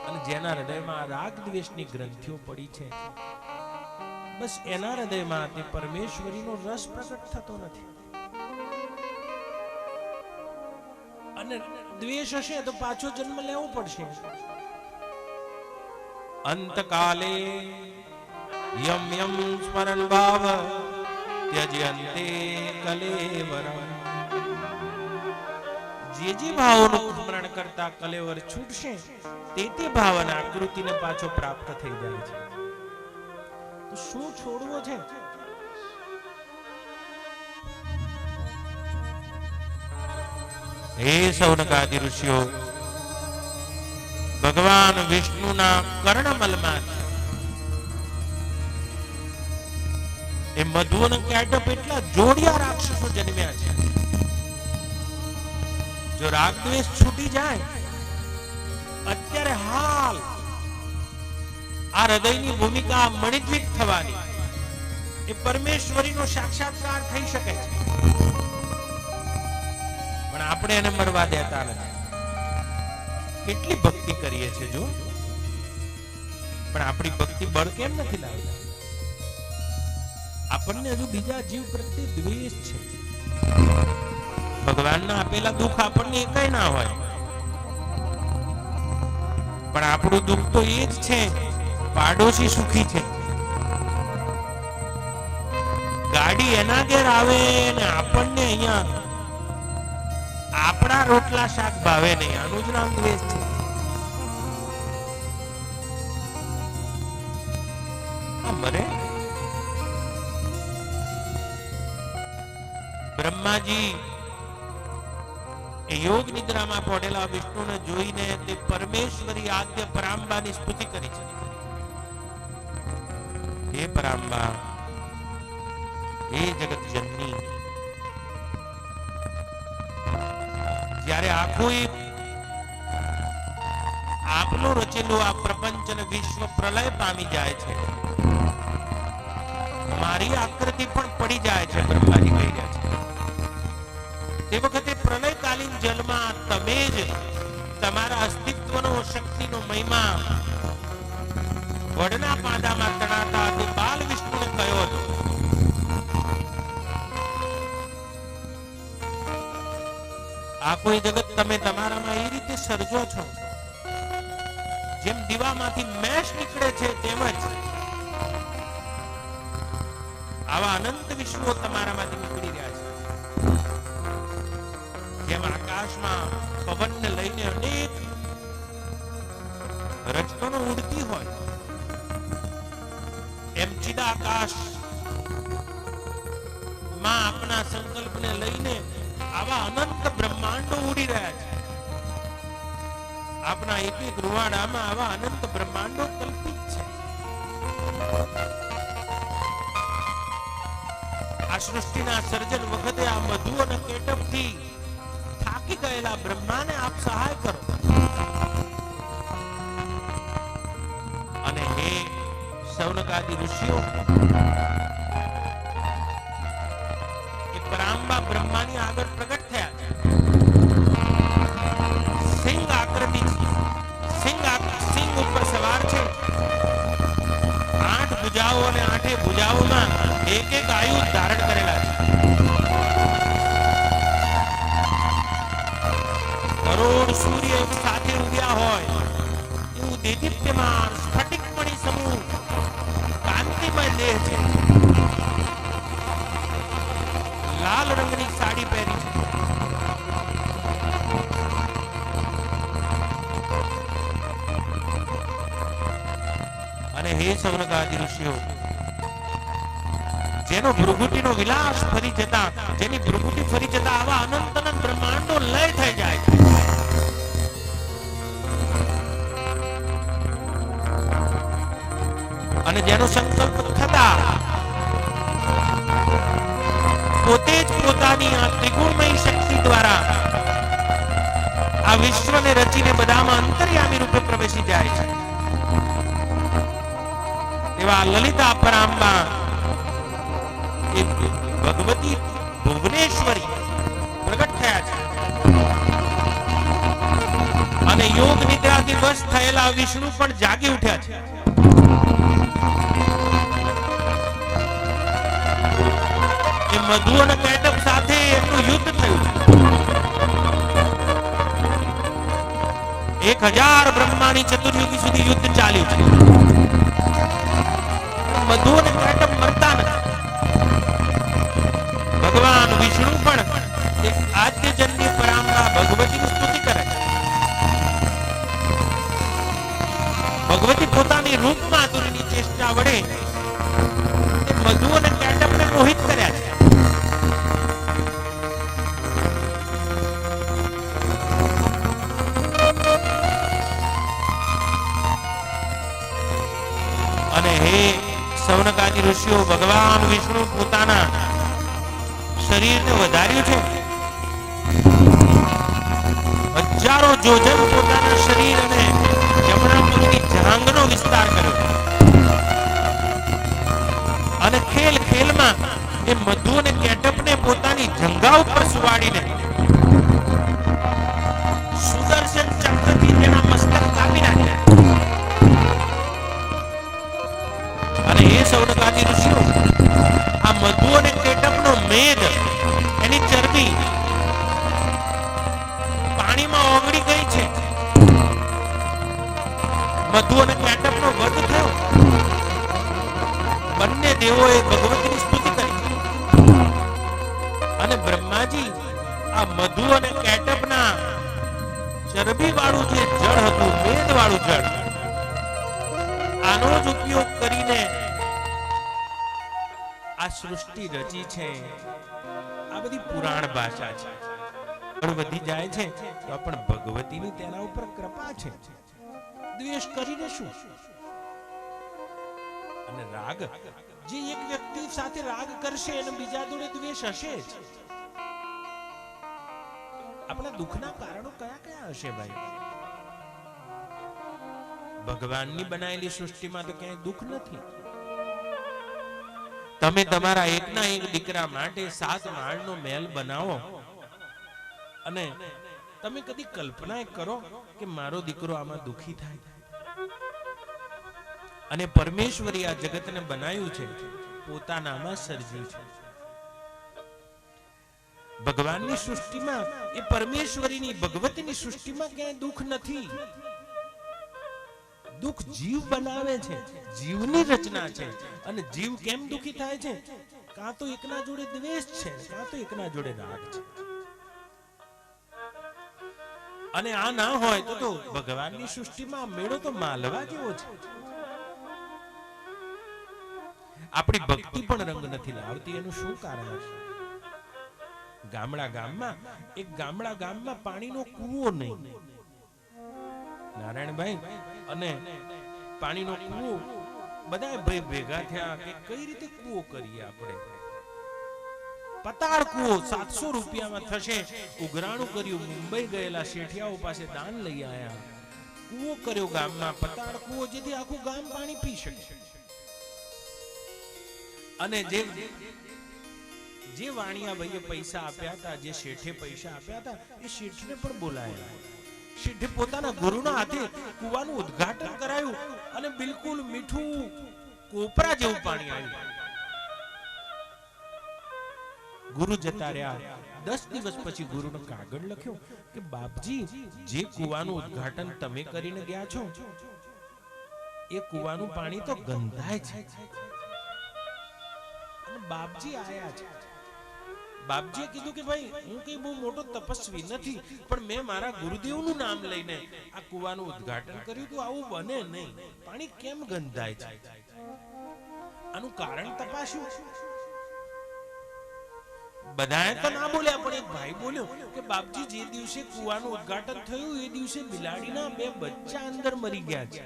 અને જેના હૃદયમાં રાગ દ્વેષની ગ્રંથિઓ પડી છે, બસ એના હૃદયમાં તે પરમેશ્વરીનો રસ પ્રગટ થતો નથી. અને દ્વેષ હશે તો પાછો જન્મ લેવો પડશે. અંતકાલે યમ યમ સ્મરણ ભાવ ત્યજ્યન્તે કલેવરમ. જે ભાવોનું સ્મરણ કરતા કલેવર છૂટશે તે ભાવના આકૃતિને પાછો પ્રાપ્ત થઈ જાય છે. તો શું છોડવો છે? હે સૌનકાદિ ઋષિઓ, ભગવાન વિષ્ણુના કર્ણમલમાં એ મધુ અને કેટપ એટલા જોડિયા રાક્ષસો જન્મ્યા છે. જો રાગ દ્વેષ છૂટી જાય, અત્યારે હાલ આ હૃદયની ભૂમિકા મણિદ્વીપ થવાની, એ પરમેશ્વરીનો સાક્ષાત્કાર થઈ શકે છે. પણ આપણે એને મરવા દેતા નથી. કેટલી ભક્તિ કરીએ છીએ જો, પણ આપણી ભક્તિ બળ કેમ નથી લાવતા? આપણને હજુ બીજા જીવ પ્રત્યે દ્વેષ છે. ભગવાનના આપેલા દુઃખ આપણને એકય ના હોય, પણ આપણું દુઃખ તો એ જ છે, પાડોશી સુખી છે. ગાય ગાડી એના ઘેર આવે ને આપણને અહીંયા આપણા રોટલા શાક ભાવે નહીં. આનું જ નામ દ્વેષ છે. મરે બ્રહ્માજી યોગ નિદ્રામાં પડેલા વિષ્ણુને જોઈને તે પરમેશ્વરી આદ્ય પરાંબાની સ્તુતિ કરી છે. હે પરાંબા, હે જગત જનની, જ્યારે આખું આપનું રચેલું આ પ્રપંચ અને વિશ્વ પ્રલય પામી જાય છે, મારી આકૃતિ પણ પડી જાય છે, બ્રહ્માજી કહી રહ્યા છે. તે વખતે પ્રલયકાલીન જલમાં તમે જ તમારા અસ્તિત્વનો શક્તિનો મહિમા વડના પાંદામાં તણાતા તે બાલ વિષ્ણુને કયો હતો. આ કોઈ જગત તમે તમારામાં એ રીતે સર્જો છો, જેમ દીવામાંથી મેશ નીકળે છે તેમજ આવા અનંત વિશ્વો તમારામાંથી નીકળી રહ્યા છે. જેમ આકાશમાં પવનને લઈને અનેક રચકણો ઉડતી હોય, એમ ચિદાકાશ માં આપણા સંકલ્પને લઈને આવા અનંત બ્રહ્માંડો ઉડી રહ્યા છે. આપણા એક એક રૂવાડામાં આવા અનંત બ્રહ્માંડો કલ્પિત છે. આ સૃષ્ટિના સર્જન વખતે આ મધુ અને કેટપથી થાકી ગયેલા બ્રહ્માને આપ સહાય કરો. અને હે સૌનકાદી ઋષિઓ, એ પરાંબા બ્રહ્માની આગળ પ્રગટ થયા છે. સિંહ આકૃતિ, સિંહ ઉપર સવાર છે. 8 ભુજાઓ અને 8 ભુજાઓમાં એક એક આયુધ ધારણ કરેલા છે. કરોડ સૂર્ય એક સાથે ઉગ્યા હોય એવું દેદીપ્યમાન સ્ફટિકમણિ સમૂહ કાંતિમય દેહ છે. લાલ રંગની સાડી પહેરી છે. અને હે સૌનકાદી ઋષિઓ, જેનો ભૃગુટીનો વિલાસ ફરી જતા, જેની ભૃગુટી ફરી જતા આવા અનંત અનંત બ્રહ્માંડો લય થઈ જાય છે. અને જેનો સંકલ્પ થતા પોતે જ પોતાની આ ત્રિગુણમય શક્તિ દ્વારા આ વિશ્વને રચીને બધામાં અંતર્યામી રૂપે પ્રવેશી જાય છે. એવા લલિતા પરાંબા ભગવતી ભુવનેશ્વરી પ્રગટ થયા છે. અને યોગ નિદ્રાથી વશ થયેલા વિષ્ણુ પણ જાગી ઉઠ્યા છે. એ મધુ અને કેટપ સાથે એમનું યુદ્ધ થયું. 1000 બ્રહ્માની ચતુર્યુગી સુધી યુદ્ધ ચાલ્યું છે. મધુ અને કેટપ મરતા નથી. ભગવાન વિષ્ણુ પણ એક આદ્યજન્ય પરાંબા ભગવતીની સ્તુતિ કરે છે. ભગવતી પોતાની રૂપ માધુરીની ચેષ્ટા વડે મધુ અને કેટપને મોહિત કર્યા છે. અને હે સૌનકાદી ઋષિઓ, ભગવાન વિષ્ણુ પોતાના શરીરને વધાર્યું છે. હજારો જોજન પોતાના શરીર અને જમણા પગની જાંઘનો વિસ્તાર કર્યો. અને ખેલ ખેલમાં એ મધુ અને કેટપને પોતાની જંઘા ઉપર સુવાડીને સુદર્શન ચક્રથી તેના મસ્તક કાપી નાખ્યા. અને એ સૌનકાદી ઋષિઓ, આ મધુ અને કેટપનો મેઘ, એની ચરબી પાણીમાં ઓગળી ગઈ છે. મધુ અને કેટપનો વધ થયો. બંને દેવોએ ભગવતીની સ્તુતિ કરી. અને બ્રહ્માજી આ મધુ અને કેટપના ચરબી વાળું જે જળ હતું, મેદ વાળું જળ, આનો જ ઉપયોગ કરીને આ સૃષ્ટિ રચી છે. આ બધી પુરાણ ભાષા છે. પણ વધી જાય છે તો પણ ભગવતીની તેના ઉપર કૃપા છે. દ્વેષ કરીને શું? અને રાગ, જે એક વ્યક્તિ સાથે રાગ કરશે અને બીજા જોડે દ્વેષ હશે જ. આપણા દુઃખના કારણો કયા કયા હશે ભાઈ? ભગવાનની બનાવેલી સૃષ્ટિમાં તો ક્યાંય દુઃખ નથી. તમે તમારા એકના એક દીકરા માટે 7 માળનો મહેલ બનાવો અને તમે કદી કલ્પના કરો કે મારો દીકરો આમાં દુખી થાય? અને પરમેશ્વરી આ જગતને બનાવ્યું છે, પોતાનામાં સર્જ્યું છે. ભગવાનની સૃષ્ટિમાં, એ પરમેશ્વરીની ભગવતીની સૃષ્ટિમાં ક્યાંય દુઃખ નથી. દુઃખ જીવ બનાવે છે, જીવની રચના છે. અને જીવ કેમ દુખી થાય છે? કાં તો એકના જોડે દ્વેષ છે, કાં તો એકના જોડે રાગ છે. અને આ ના હોય તો ભગવાનની સૃષ્ટિમાં મેળો તો માલવા જેવો છે. આપણી ભક્તિ પણ રંગ નથી લાવતી. એનું શું કારણ છે? ગામડા ગામમાં પાણીનો કૂવો નહીં. નારાયણભાઈ અને પાણીનો કૂવો બધા ભાઈ ભેગા થયા કે કઈ રીતે કૂવો કરીએ આપણે. પતાળ કૂવો 700 રૂપિયામાં થશે. ઉઘરાણું કર્યું, મુંબઈ ગયેલા શેઠિયાઓ પાસે દાન લઈ આયા, કૂવો કર્યો ગામમાં, પતાળ કૂવો, જેથી આખું ગામ પાણી પી શકે. અને જે વાણિયા ભાઈએ પૈસા આપ્યા હતા, જે શેઠે પૈસા આપ્યા હતા, એ શેઠને પણ બોલાયા. શેઠે પોતાના ગુરુના હાથે કૂવાનું ઉદ્ઘાટન કરાયું અને બિલકુલ મીઠું કોપરા જેવું પાણી આવ્યું. ગુરુ જતા રહ્યા. 10 દિવસ પછી ગુરુનો કાગળ લખ્યો કે બાપજી, જે કૂવાનું ઉદ્ઘાટન તમે કરીને ગયા છો, એ કૂવાનું પાણી તો ગંધાય છે. બાપજી આયા છે. બાપજીએ કીધું કે ભાઈ, હું કઈ બહુ મોટો તપસ્વી નથી, પણ મેં મારા ગુરુદેવનું નામ લઈને આ કૂવાનું ઉદ્ઘાટન કર્યું તો આવું બને નહીં. પાણી કેમ ગંધાય છે? આનું કારણ તપાસ્યું. બધાએ તો ના બોલ્યા, પણ એક ભાઈ બોલ્યો કે બાપજી, જે દિવસે કૂવાનું ઉદ્ઘાટન થયું એ દિવસે બિલાડીના 2 બચ્ચા અંદર મરી ગયા છે.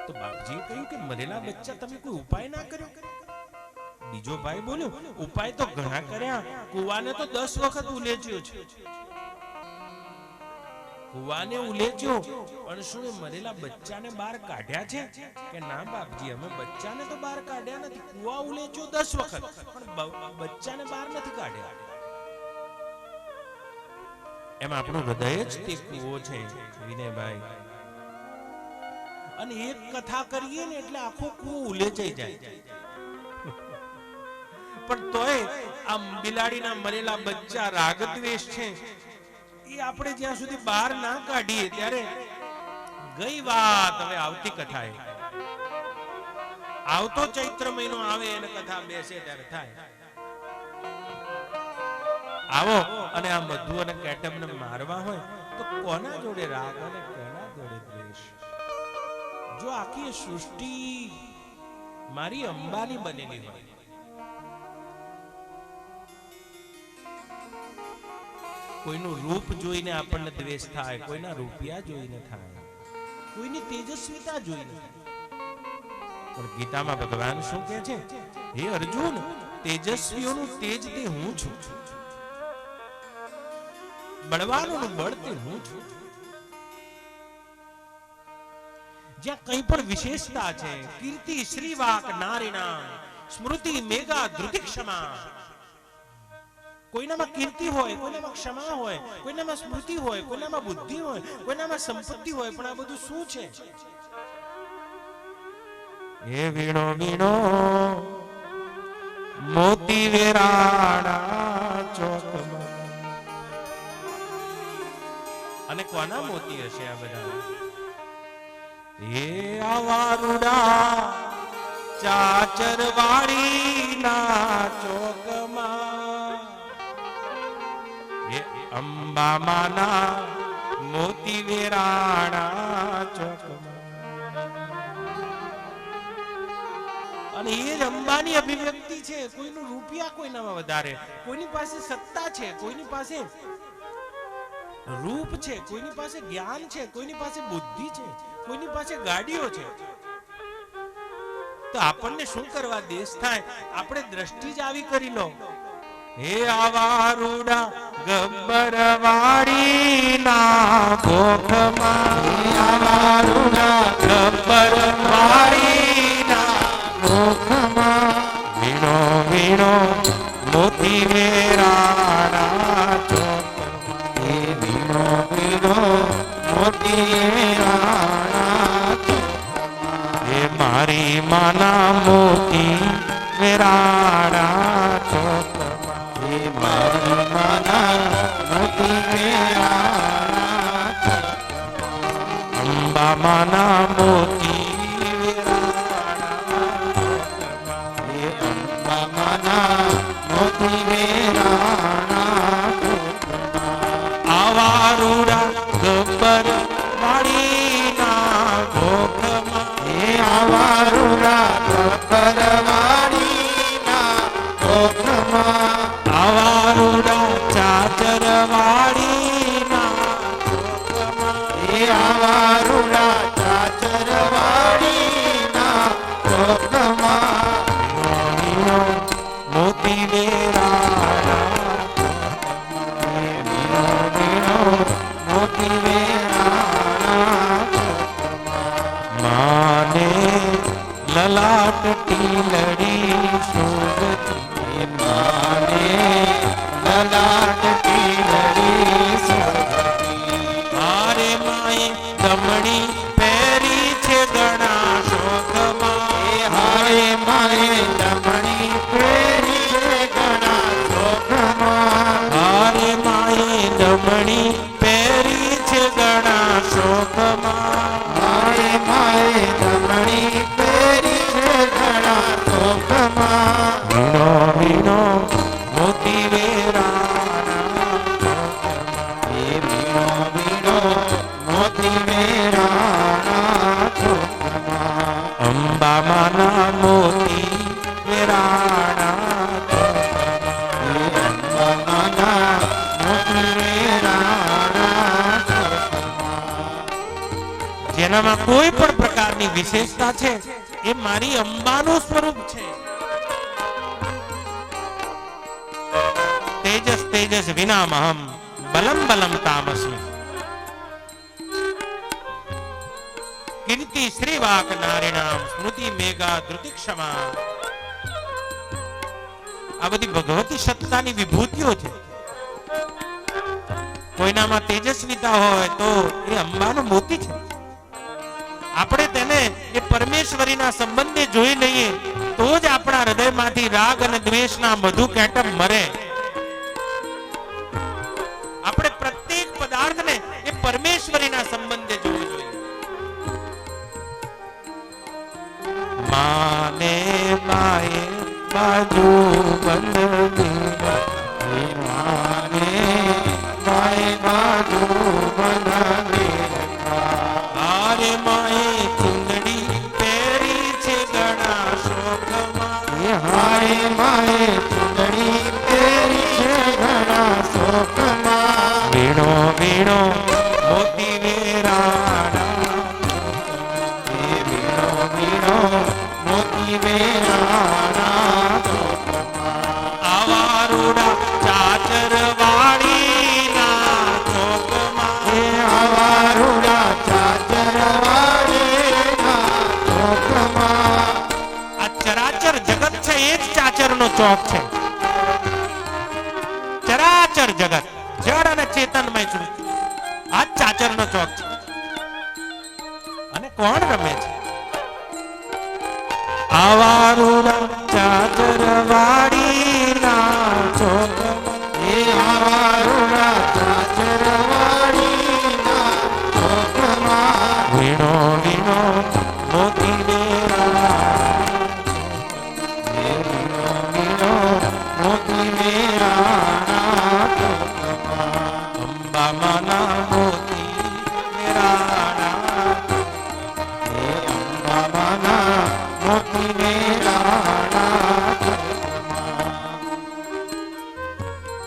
તો બાપજીએ કહ્યું કે મરેલા બચ્ચા તમે કોઈ ઉપાય ના કર્યો? બીજો ભાઈ બોલ્યો, ઉપાય તો ઘણા કર્યા, કૂવાને તો 10 વખત ઉલેચ્યો છે. કૂવાને ઉલેચ્યો, પણ શું એ મરેલા બચ્ચાને બહાર કાઢ્યા છે? કે ના બાપજી, અમે બચ્ચાને તો બહાર કાઢ્યા નથી. કૂવા ઉલેચ્યો 10 વખત, પણ બચ્ચાને બહાર નથી કાઢ્યા. એમ આપણું હૃદય જ તે કૂવો છે વિનયભાઈ. અને એક કથા કરીએ ને એટલે આખો કૂવો ઉલેચાઈ જાય. પણ તોય આ બિલાડીના મરેલા બચ્ચા રાગદ્વેષ છે, એ આપણે જ્યાં સુધી બહાર ના કાઢીએ ત્યારે ગઈ વાત. હવે આવતી કથાએ, આવતો ચૈત્ર મહિનો આવે અને કથા બેસે ત્યારે થાય. આવો અને આ મધુ અને કેટમને મારવા હોય તો કોના જોડે રાગ અને કોના જોડે દ્વેષ? જો આખી સૃષ્ટિ મારી અંબાની બનેલી હોય, કોઈનું રૂપ જોઈને આપણને દ્વેષ થાય, કોઈના રૂપિયા જોઈને થાય, કોઈની તેજસ્વીતા જોઈને. પણ ગીતામાં ભગવાન શું કહે છે? હે અર્જુન, તેજસ્વીઓનું તેજ તે હું છું, બળવાનોનું બળ તે હું છું. જ્યાં કંઈ પણ વિશેષતા છે, કીર્તિ શ્રીવાક નારીણા સ્મૃતિ મેઘા ધૃતિ ક્ષમા. કોઈનામાં કીર્તિ હોય, કોઈનામાં ક્ષમા હોય, કોઈનામાં સ્મૃતિ હોય, કોઈનામાં બુદ્ધિ હોય, કોઈનામાં સંપત્તિ હોય, પણ આ બધું શું છે? એ વીણો વીણો મોતી વેરાણા ચોકમાં. અને કોના મોતી હશે આ બધા? એ આવારુડા ચાચર વાળીના ચોકમાં એ અંબા માના મોતી વેરાણા ચોકમાં. અને એ જ અંબાની અભિવ્યક્તિ છે. કોઈનું રૂપિયા કોઈનામાં વધારે, કોઈની પાસે સત્તા છે, કોઈની પાસે રૂપ છે, કોઈની પાસે જ્ઞાન છે, કોઈની પાસે બુદ્ધિ છે, કોઈની પાસે ગાડીઓ છે. તો આપણને શું કરવા દેશ થાય? આપણે દ્રષ્ટિ જ આવી કરી લો. હે આવારુડા ગબ્બર વાળીના ભોખમાં, હે આવારુડા ગબ્બર વાળીના ભોખમાં વીણો વીણો મોતી વેરાણા ચોકમાં, હે વીણો વીણો મોતી વેરાણા ચોકમાં, હે મારી માના મોતી વેરાણા ચોકમાં, હે મારી માના મોતી વેરાણા ચોકમાં, અંબા માના મોતી વેરાણા ચોકમાં, હે અંબા માના મોતી વેરાણા ચોકમાં. આવારુડા ગબ્બર વાળીના ભોખમાં, હે આવારુડા ગબ્બર વાળીના ભોખમાં, આવારુડા ચાચર વાળીના ભોખમાં, હે આવારુડા ચાચર વાળીના ભોખમાં મોતી વેરાણા ચોકમાં, હે વીણો વીણો મોતી વેરાણા ચોકમાં. માને લલાટ ટીલડી શોભતી, માને લલાટ ટીલડી શોભતી, મારે માએ દમણી પહેરી છે ઘણા શોખમાં, હારે માએ દમણી પહેરી છે ઘણા શોખમાં, હારે માએ દમણી પહેરી છે ઘણા શોખમાં, હારે માએ દમણી પહેરી છે ઘણા શોખમાં. વીણો વીણો મોતી વેરાણા ચોકમાં, હે વીણો વીણો મોતી વેરાણા ચોકમાં, અંબા માના મોતી વેરાણા ચોકમાં, હે અંબા માના મોતી વેરાણા ચોકમાં. જેનામાં કોઈ પણ પ્રકારની વિશેષતા છે એ મારી અંબાનું સ્વરૂપ છે. તેજસ તેજસ વિનામહમ બલમ બલમ તામસી, કીર્તિ શ્રીવાક નારીણામ સ્મૃતિ મેઘા ધૃતિ ક્ષમા. આ બધી ભગવતી સત્તાની વિભૂતિઓ છે. કોઈનામાં તેજસ્વીતા હોય તો એ અંબાનો મોતી છે. આપણે તેને એ પરમેશ્વરીના સંબંધે જોઈ લઈએ તો જ આપણા હૃદયમાંથી રાગ અને દ્વેષના મધુ કેટમ મરે. આપણે પ્રત્યેક પદાર્થને એ પરમેશ્વરીના સંબંધે જોવું જોઈએ. માને માએ બાજુ બંધવી, માને માએ બાજુ બંધવી, હારે માએ ચુંદડી પહેરી છે ઘણા શોખમાં, હારે માએ ચુંદડી પહેરી છે ઘણા શોખમાં. વીણો વીણો મોતી વેરાણા, હે વીણો વીણો મોતી વેરાણા ચોકમાં, આવારુડા ચાચર વાળીના ચોકમાં, હે આવારુડા ચાચર વાળીના ચોકમાં. આ ચરાચર જગત છે એ જ ચાચરનો ચોક છે. ચરાચર જગત જડ અને ચેતનમય સૃષ્ટિ આ ચાચરનો ચોક છે. અને કોણ રમે છે? આવારુડા ચાચર વાળીના ચોકમાં, હે આવારુડા ચાચર વાળીના ચોકમાં, વીણો વીણો મોતી વેરાણા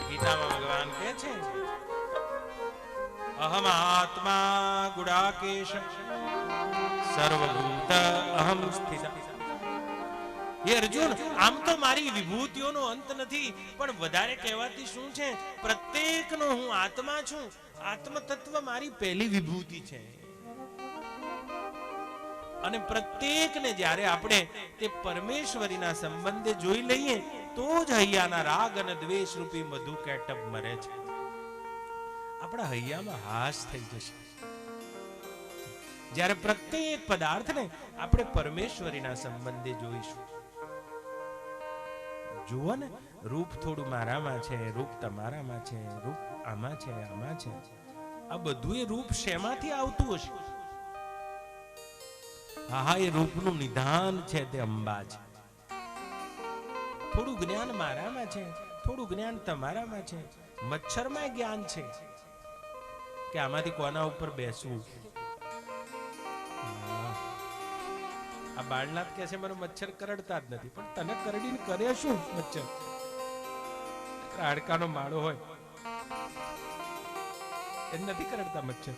ગીતામાં ભગવાન કહે છે અહમ આત્મા ગુડાકેશ સર્વભૂત અહમ સ્થિત. હે અર્જુન, આમ તો મારી વિભૂતિઓનો અંત નથી, પણ વધારે કહેવાતી શું છે, પ્રત્યેકનો હું આત્મા છું. આત્મ તત્વ મારી પહેલી વિભૂતિ છે. અને પ્રત્યેકને જ્યારે આપણે તે પરમેશ્વરીના સંબંધે જોઈ લઈએ તો જ હૈયાના રાગ અને દ્વેષ રૂપી મધુ કેટપ મરે છે. આપણા હૈયામાં હાસ થઈ જશે જ્યારે પ્રત્યેક પદાર્થને આપણે પરમેશ્વરીના સંબંધે જોઈશું. જુઓ ને, રૂપ થોડું મારામાં છે, રૂપ તમારામાં છે, રૂપ આમાં છે, આમાં છે. આ બધું એ રૂપ શેમાંથી આવતું હશે? હા, એ રૂપનું નિધાન છે તે અંબા છે. થોડું જ્ઞાન મારામાં છે, થોડું જ્ઞાન તમારામાં છે. મચ્છરમાં જ્ઞાન છે કે આમાંથી કોના ઉપર બેસવું. આ બાળનાથ કહે છે મને મચ્છર કરડતા જ નથી, પણ તને કરડીને કરે શું મચ્છર? હાડકાનો માળો હોય એ નથી કરડતા મચ્છર.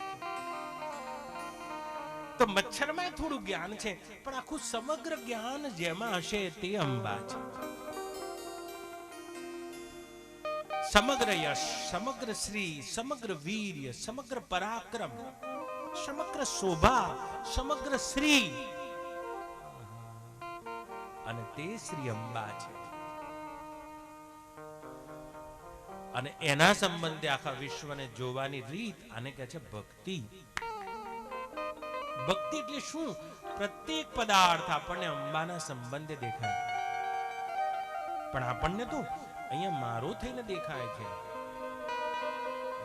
તો મચ્છરમાં થોડું જ્ઞાન છે, પણ આખું સમગ્ર જ્ઞાન જેમાં હશે તે અંબા છે. સમગ્ર યશ, સમગ્ર શ્રી, સમગ્ર વીર્ય, સમગ્ર પરાક્રમ, સમગ્ર શોભા, સમગ્ર શ્રી, અને તે શ્રી અંબા છે. અને એના સંબંધે આખા વિશ્વને જોવાની રીત આને કહે છે ભક્તિ. ભક્તિ એટલે શું? પ્રત્યેક પદાર્થ આપણને અંબાના સંબંધે દેખાય, પણ આપણને તો અહીંયા મારો થઈને દેખાય છે.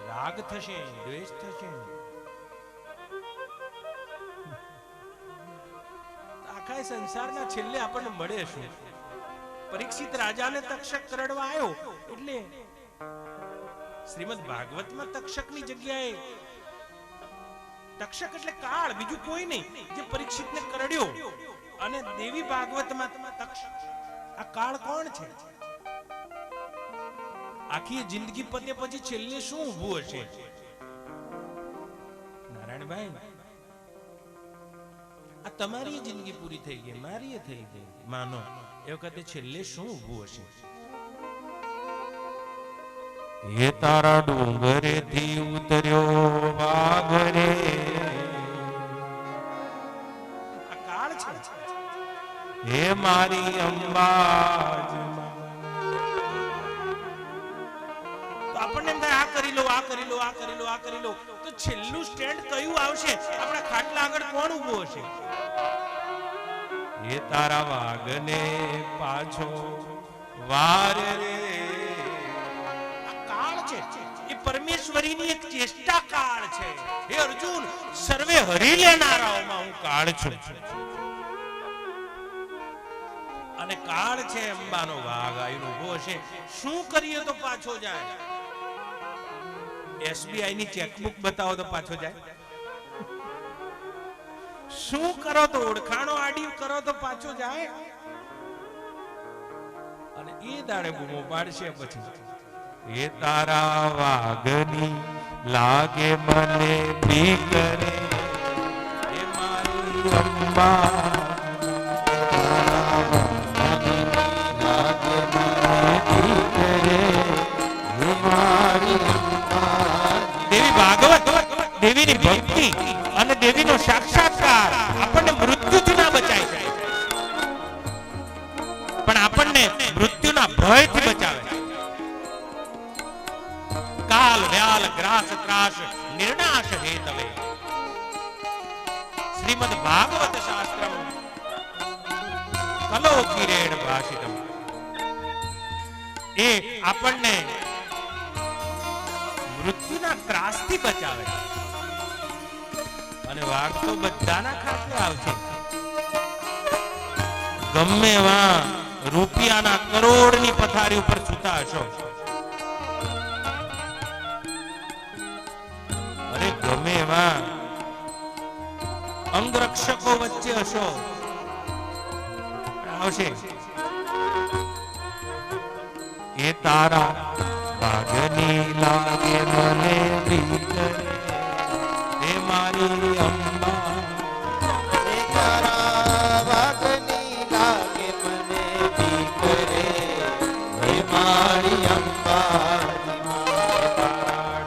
રાગ થશે, દ્વેષ થશે. આખા સંસારના છેલ્લે આપણને મળે શું? પરીક્ષિત રાજાને તક્ષક કરડવા આવ્યો એટલે શ્રીમદ ભાગવતમાં તક્ષકની જગ્યાએ તક્ષક એટલે કાળ, બીજું કોઈ નહીં, જે પરીક્ષિતને કરડ્યો. અને દેવી ભાગવતમાં તક્ષક, આ કાળ કોણ છે? આખી જિંદગી પતે પછી છેલ્લે શું ઊભું હશે? નારાયણભાઈ, આ તમારી જિંદગી પૂરી થઈ ગઈ, મારી થઈ ગઈ, માનો એ વખતે છેલ્લે શું ઊભું હશે? એ તારા ડુંગરેથી ઉતર્યો વાઘ રે. આ કાળ છે. હે મારી અંબા. આપણને એમ થાય આ કરી લો, આ કરી લો, આ કરી લો, આ કરી લો. તો છેલ્લું સ્ટેન્ડ કયું આવશે? આપણા ખાટલા આગળ કોણ ઊભો હશે? એ તારા વાઘને પાછો વાર રે. એ પરમેશ્વરીની એક ચેષ્ટા કાળ છે. હે અર્જુન, સર્વે હરી લેનારાઓમાં હું કાળ છું. અને કાળ છે અંબાનો વાઘ આવીને ઉભો છે. શું કરીએ તો પાછો જાય? એસબીઆઈ ની ચેકબુક બતાવો તો પાછો જાય? શું કરો તો ઓળખાણો આડી કરો તો પાછો જાય? અને એ દાડે બૂમો પાડશે પછી, એ તારા વાઘની લાગે મને બીક રે. એ મારી અંબા, લાગે મને બીક રે. એ મારી દેવી ભાગવત, દેવીની ભક્તિ અને દેવીનો સાક્ષાત્કાર આપણને મૃત્યુથી ના બચાય છે, પણ આપણને મૃત્યુના ભયથી બચાવે છે. કાલ વ્યાલ ગ્રાસ ત્રાસ નિર્નાશ હેતવે. શ્રીમદ ભાગવત શાસ્ત્રમ કલો કિરેણ ભાષિતમ. એ આપણને મૃત્યુના ત્રાસથી બચાવે છે. અને વાઘ તો બધાના ખાતે આવશે. ગમે એવા રૂપિયાના કરોડની પથારી ઉપર સૂતા હશો, અરે ગમે એવા અંગરક્ષકો વચ્ચે હશો, આવશે. એ તારા ભાગની લાગે મને ભીતરે, હે મારી અંબા. એ તારા ભાગની લાગે મને ભીતરે, હે મારી અંબા.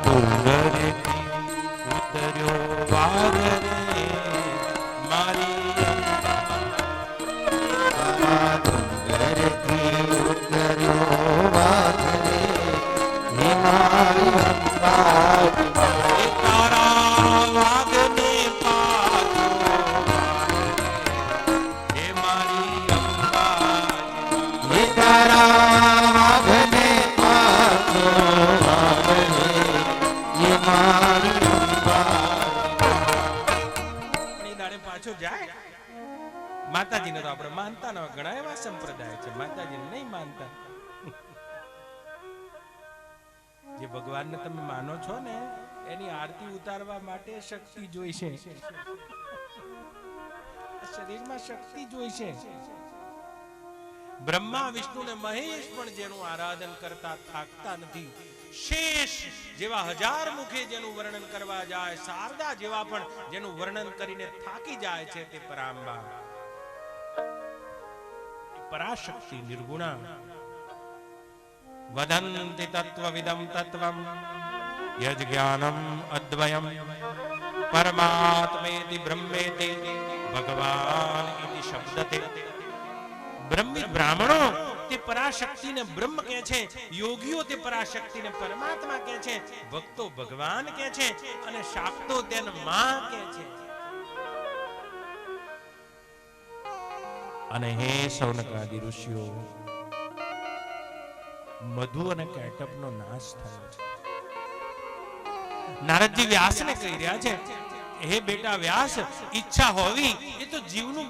ડુંગરેથી ઉતર્યો વાઘ રે, મારી તારા ડુંગરથી ઉતર્યો વાઘ રે, હે મારી અંબા. એ તારા વાઘને પાછો હે મારી અંબા. હે તારા વાઘને પાછો વાઘ રે, હે મારી અંબા. પણ એ દાડે પાછો જાય. માતાજીને તો આપણે માનતા ન હોય. ઘણા એવા સંપ્રદાય છે માતાજીને નહીં માનતા. જે ભગવાનને તમે માનો છો ને એની આરતી ઉતારવા માટે શક્તિ જોઈશે. શરીરમાં શક્તિ જોઈશે. બ્રહ્મા વિષ્ણુ ને મહેશ પણ જેનું આરાધન કરતા થાકતા નથી. શેષ જેવા હજાર મુખે જેનું વર્ણન કરવા જાય, શારદા જેવા પણ જેનું વર્ણન કરીને થાકી જાય છે તે પરાંબા, પરાશક્તિ નિર્ગુણા. વદંતિ તત્વવિદમ તત્વમ યજ જ્ઞાનમ અદ્વયમ પરમાત્મેતિ બ્રહ્મેતિ ભગવાન ઇતિ શબ્દતે. બ્રહ્મી બ્રાહ્મણો તે પરાશક્તિને બ્રહ્મ કહે છે, યોગીઓ તે પરાશક્તિને પરમાત્મા કહે છે, ભક્તો ભગવાન કહે છે અને શાક્તો તેને માં કહે છે. અને હે સૌનકાદિ ઋષિઓ, મધુ અને કેટપનો નાશ થયો છે. નારદજી વ્યાસને કહી રહ્યા છે, હે બેટા વ્યાસ, ઈચ્છા હોવી એ તો જીવનું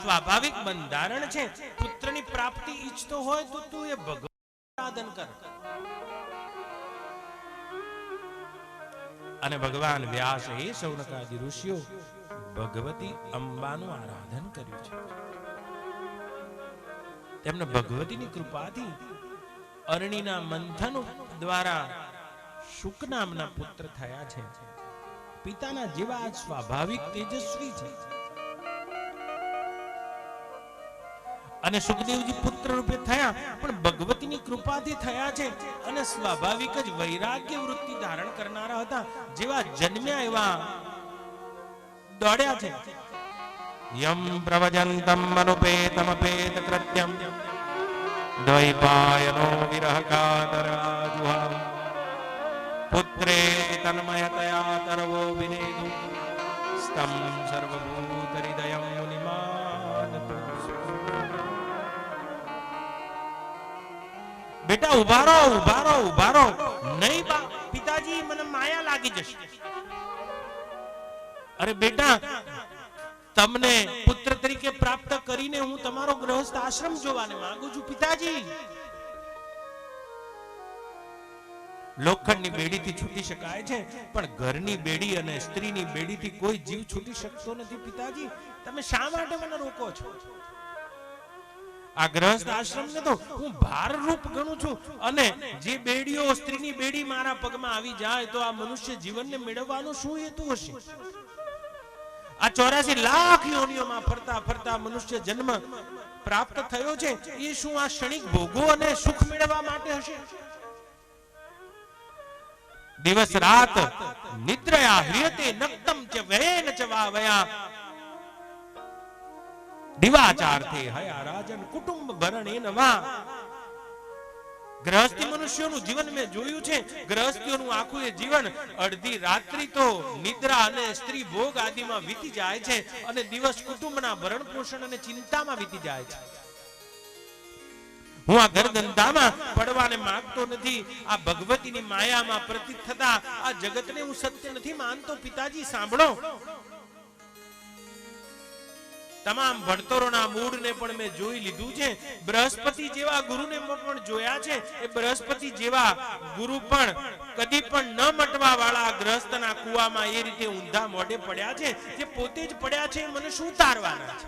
સ્વાભાવિક બંધારણ છે. પુત્રની પ્રાપ્તિ ઈચ્છતો હોય તો તું એ ભગવાન આરાધન કર. અને ભગવાન વ્યાસ હે સૌનકાદિ ઋષિઓ ભગવતી અંબાનું આરાધન કર્યું છે. તેમને ભગવતીની કૃપાથી અરણીના મંથન દ્વારા શુક નામના પુત્ર થયા છે. પિતાના જેવા સ્વાભાવિક તેજસ્વી છે. અને સુખદેવજી પુત્ર રૂપે થયા પણ ભગવતીની કૃપાથી થયા છે. અને સ્વાભાવિક જ વૈરાગ્ય વૃત્તિ ધારણ કરનારા હતા. જેવા જન્મ્યા એવા દોડ્યા છે. યમ પ્રવજંતમ મનુપેતમપેત કૃત્યમ દ્વૈપાયનો વિરહ કાતરાજુહાવ પુત્રેતિ તન્મયતયા તરવો વિનેદુ સ્તમ સર્વભૂત હૃદયમ મુનિમાનતુ. બેટા ઉભા રહો, ઉભા રહો, ઉભા રહો. નહીં પિતાજી, મને માયા લાગી જશે. અરે બેટા, તમને પુત્ર તરીકે પ્રાપ્ત કરીને હું તમારો ગૃહસ્થ આશ્રમ જોવાને માંગુ છું. પિતાજી, લોખંડની બેડીથી છૂટી શકાય છે પણ ઘરની બેડી અને સ્ત્રીની બેડીથી કોઈ જીવ છૂટી શકતો નથી. પિતાજી, તમે શા માટે મને રોકો છો? આ ગૃહસ્થ આશ્રમને તો હું ભારરૂપ ગણું છું. અને જે બેડીઓ, સ્ત્રીની બેડી મારા પગમાં આવી જાય તો આ મનુષ્ય જીવનને મેળવવાનો શું હેતુ હશે? આ 84 લાખ યોનિઓમાં ફરતા ફરતા મનુષ્ય જન્મ પ્રાપ્ત થયો છે એ શું આ ક્ષણિક ભોગો અને સુખ મેળવવા માટે હશે? દિવસ રાત નિદ્રયા હ્રિયતે નક્તમ ચ વયેન ચ વાવયા દિવાચારથે હયા રાજન કુટુંબ ભરણેન વા. ગૃહસ્થી મનુષ્યોનું જીવન મેં જોયું છે. ગૃહસ્થીઓનું આખું એ જીવન અડધી રાત્રિ તો નિદ્રા અને સ્ત્રી ભોગ આદિમાં વીતી જાય છે અને દિવસ કુટુંબના ભરણ પોષણ અને ચિંતામાં વીતી જાય છે. હું આ ઘર ધંધામાં પડવાને માંગતો નથી. આ ભગવતીની માયામાં પ્રતીત થતા આ જગતને હું સત્ય નથી માનતો. પિતાજી સાંભળો, તમામ ભણતરોના મૂળને પણ મેં જોઈ લીધું છે. બૃહસ્પતિ જેવા ગુરુને પણ જોયા છે. એ બૃહસ્પતિ જેવા ગુરુ પણ કદી પણ ન મટવા વાળા ગ્રહસ્થના કુવામાં એ રીતે ઊંધા મોઢે પડ્યા છે. જે પોતે જ પડ્યા છે મને શું તારવાના છે?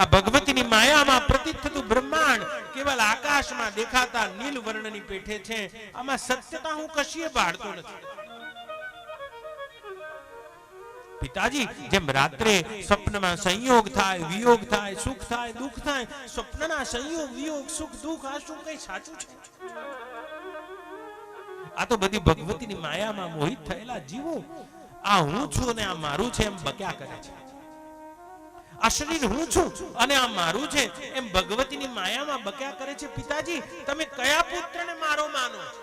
આ ભગવતીની માયામાં પ્રતીત થતું બ્રહ્માંડ કેવલ આકાશમાં દેખાતા નીલ વર્ણની પેઠે છે. આમાં સત્યતા હું કશીએ બાળતો નથી. પિતાજી, જેમ રાત્રે સ્વપ્નમાં સંયોગ થાય, વિયોગ થાય, સુખ થાય, દુઃખ થાય, સ્વપ્નના સંયોગ, વિયોગ, સુખ, દુઃખ આ શું કઈ સાચું છે? આ તો બધી ભગવતીની માયામાં મોહિત થયેલા જીવો આ હું છું અને આ મારું છે એમ બક્યા કરે છે. આ શરીર હું છું અને આ મારું છે એમ ભગવતીની માયામાં બક્યા કરે છે. પિતાજી, તમે કયા પુત્રને મારો માનો છો?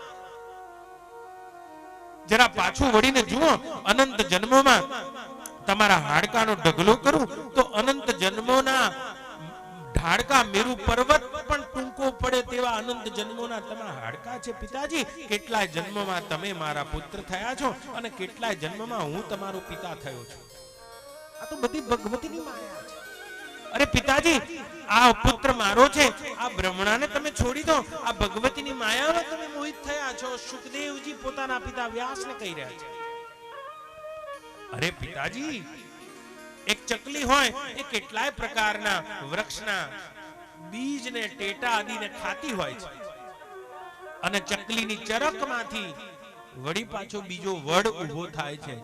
જરા પાછું વળીને જુઓ. અનંત જન્મોમાં તમારા હાડકાનો ઢગલો કરું તો અનંત જન્મોના હાડકા મેરુ પર્વત પણ ટૂંકો પડે તેવા અનંત જન્મોના તમારા હાડકા છે. પિતાજી, કેટલાય જન્મમાં તમે મારા પુત્ર થયા છો અને કેટલાય જન્મમાં હું તમારો પિતા થયો છું. આ તો બધી ભગવતીની માયા છે. અરે પિતાજી, આ પુત્ર મારો છે, આ બ્રહ્મણાને તમે છોડી દો. આ ભગવતીની માયામાં તમે મોહિત થયા છો. સુખદેવજી પોતાના પિતા વ્યાસને કહી રહ્યા છે. અરે પિતાજી, એક ચકલી હોય એ કેટલાય પ્રકારના વૃક્ષના બીજને, ટેટા આદિને ખાતી હોય છે અને ચકલીની ચરકમાંથી વળી પાછો બીજો વડ ઊભો થાય છે.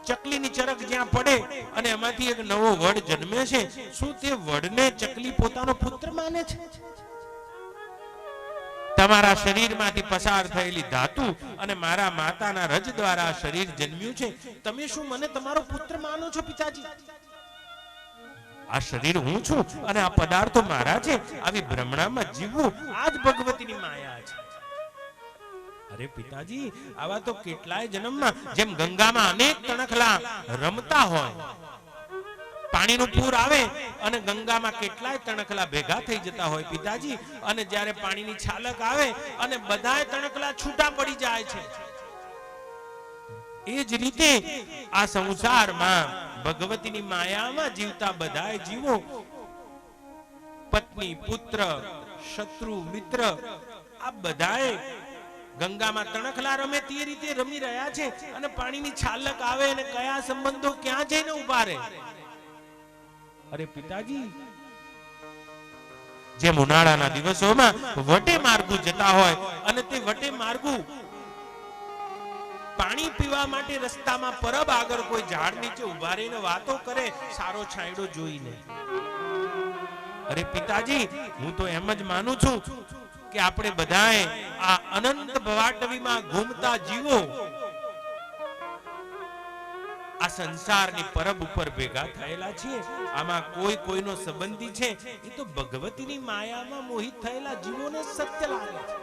ચકલીની ચરક જ્યાં પડે અને એમાંથી એક નવો વડ જન્મે છે, શું તે વડને ચકલી પોતાનો પુત્ર માને છે? તમારા શરીરમાંથી પસાર થયેલી ધાતુ અને મારા માતાના રજ દ્વારા શરીર જન્મ્યું છે. તમે શું મને તમારો પુત્ર માનો છો? પિતાજી, આ શરીર હું છું અને આ પદાર્થો મારા છે. આવી ભ્રમણામાં જીવવું આ જ ભગવતીની માયા છે. અરે પિતાજી, આવા તો કેટલાય જન્મમાં જેમ ગંગામાં અનેક તણખલા રમતા હોય, પાણીનું પૂર આવે અને ગંગામાં કેટલાય તણખલા ભેગા થઈ જતા હોય પિતાજી, અને જ્યારે પાણીની છાલક આવે અને બધાય તણખલા છૂટા પડી જાય છે. એ જ રીતે આ સંસારમાં ભગવતીની માયામાં જીવતા બધાય જીવો પત્ની, પુત્ર, શત્રુ, મિત્ર આ બધાય ગંગામાં તણખલા રમે તે રીતે રમી રહ્યા છે અને પાણીની છાલક આવે અને કયા સંબંધો ક્યાં જઈને ઉભા રહે. અરે પિતાજી, જેમ ઉનાળાના દિવસોમાં વટે માર્ગુ જતા હોય અને તે વટે માર્ગુ પાણી પીવા માટે રસ્તામાં પરબ આગળ કોઈ ઝાડ નીચે ઉભા રહીને વાતો કરે, સારો છાંયડો જોઈને. અરે પિતાજી, હું તો એમ જ માનું છું કે આપણે બધાએ આ અનંત ભવાટવીમાં ઘૂમતા જીવો આ સંસારની પરબ ઉપર ભેગા થયેલા છીએ. આમાં કોઈ કોઈનો સંબંધી છે એ તો ભગવતીની માયામાં મોહિત થયેલા જીવોને સત્ય લાગે છે.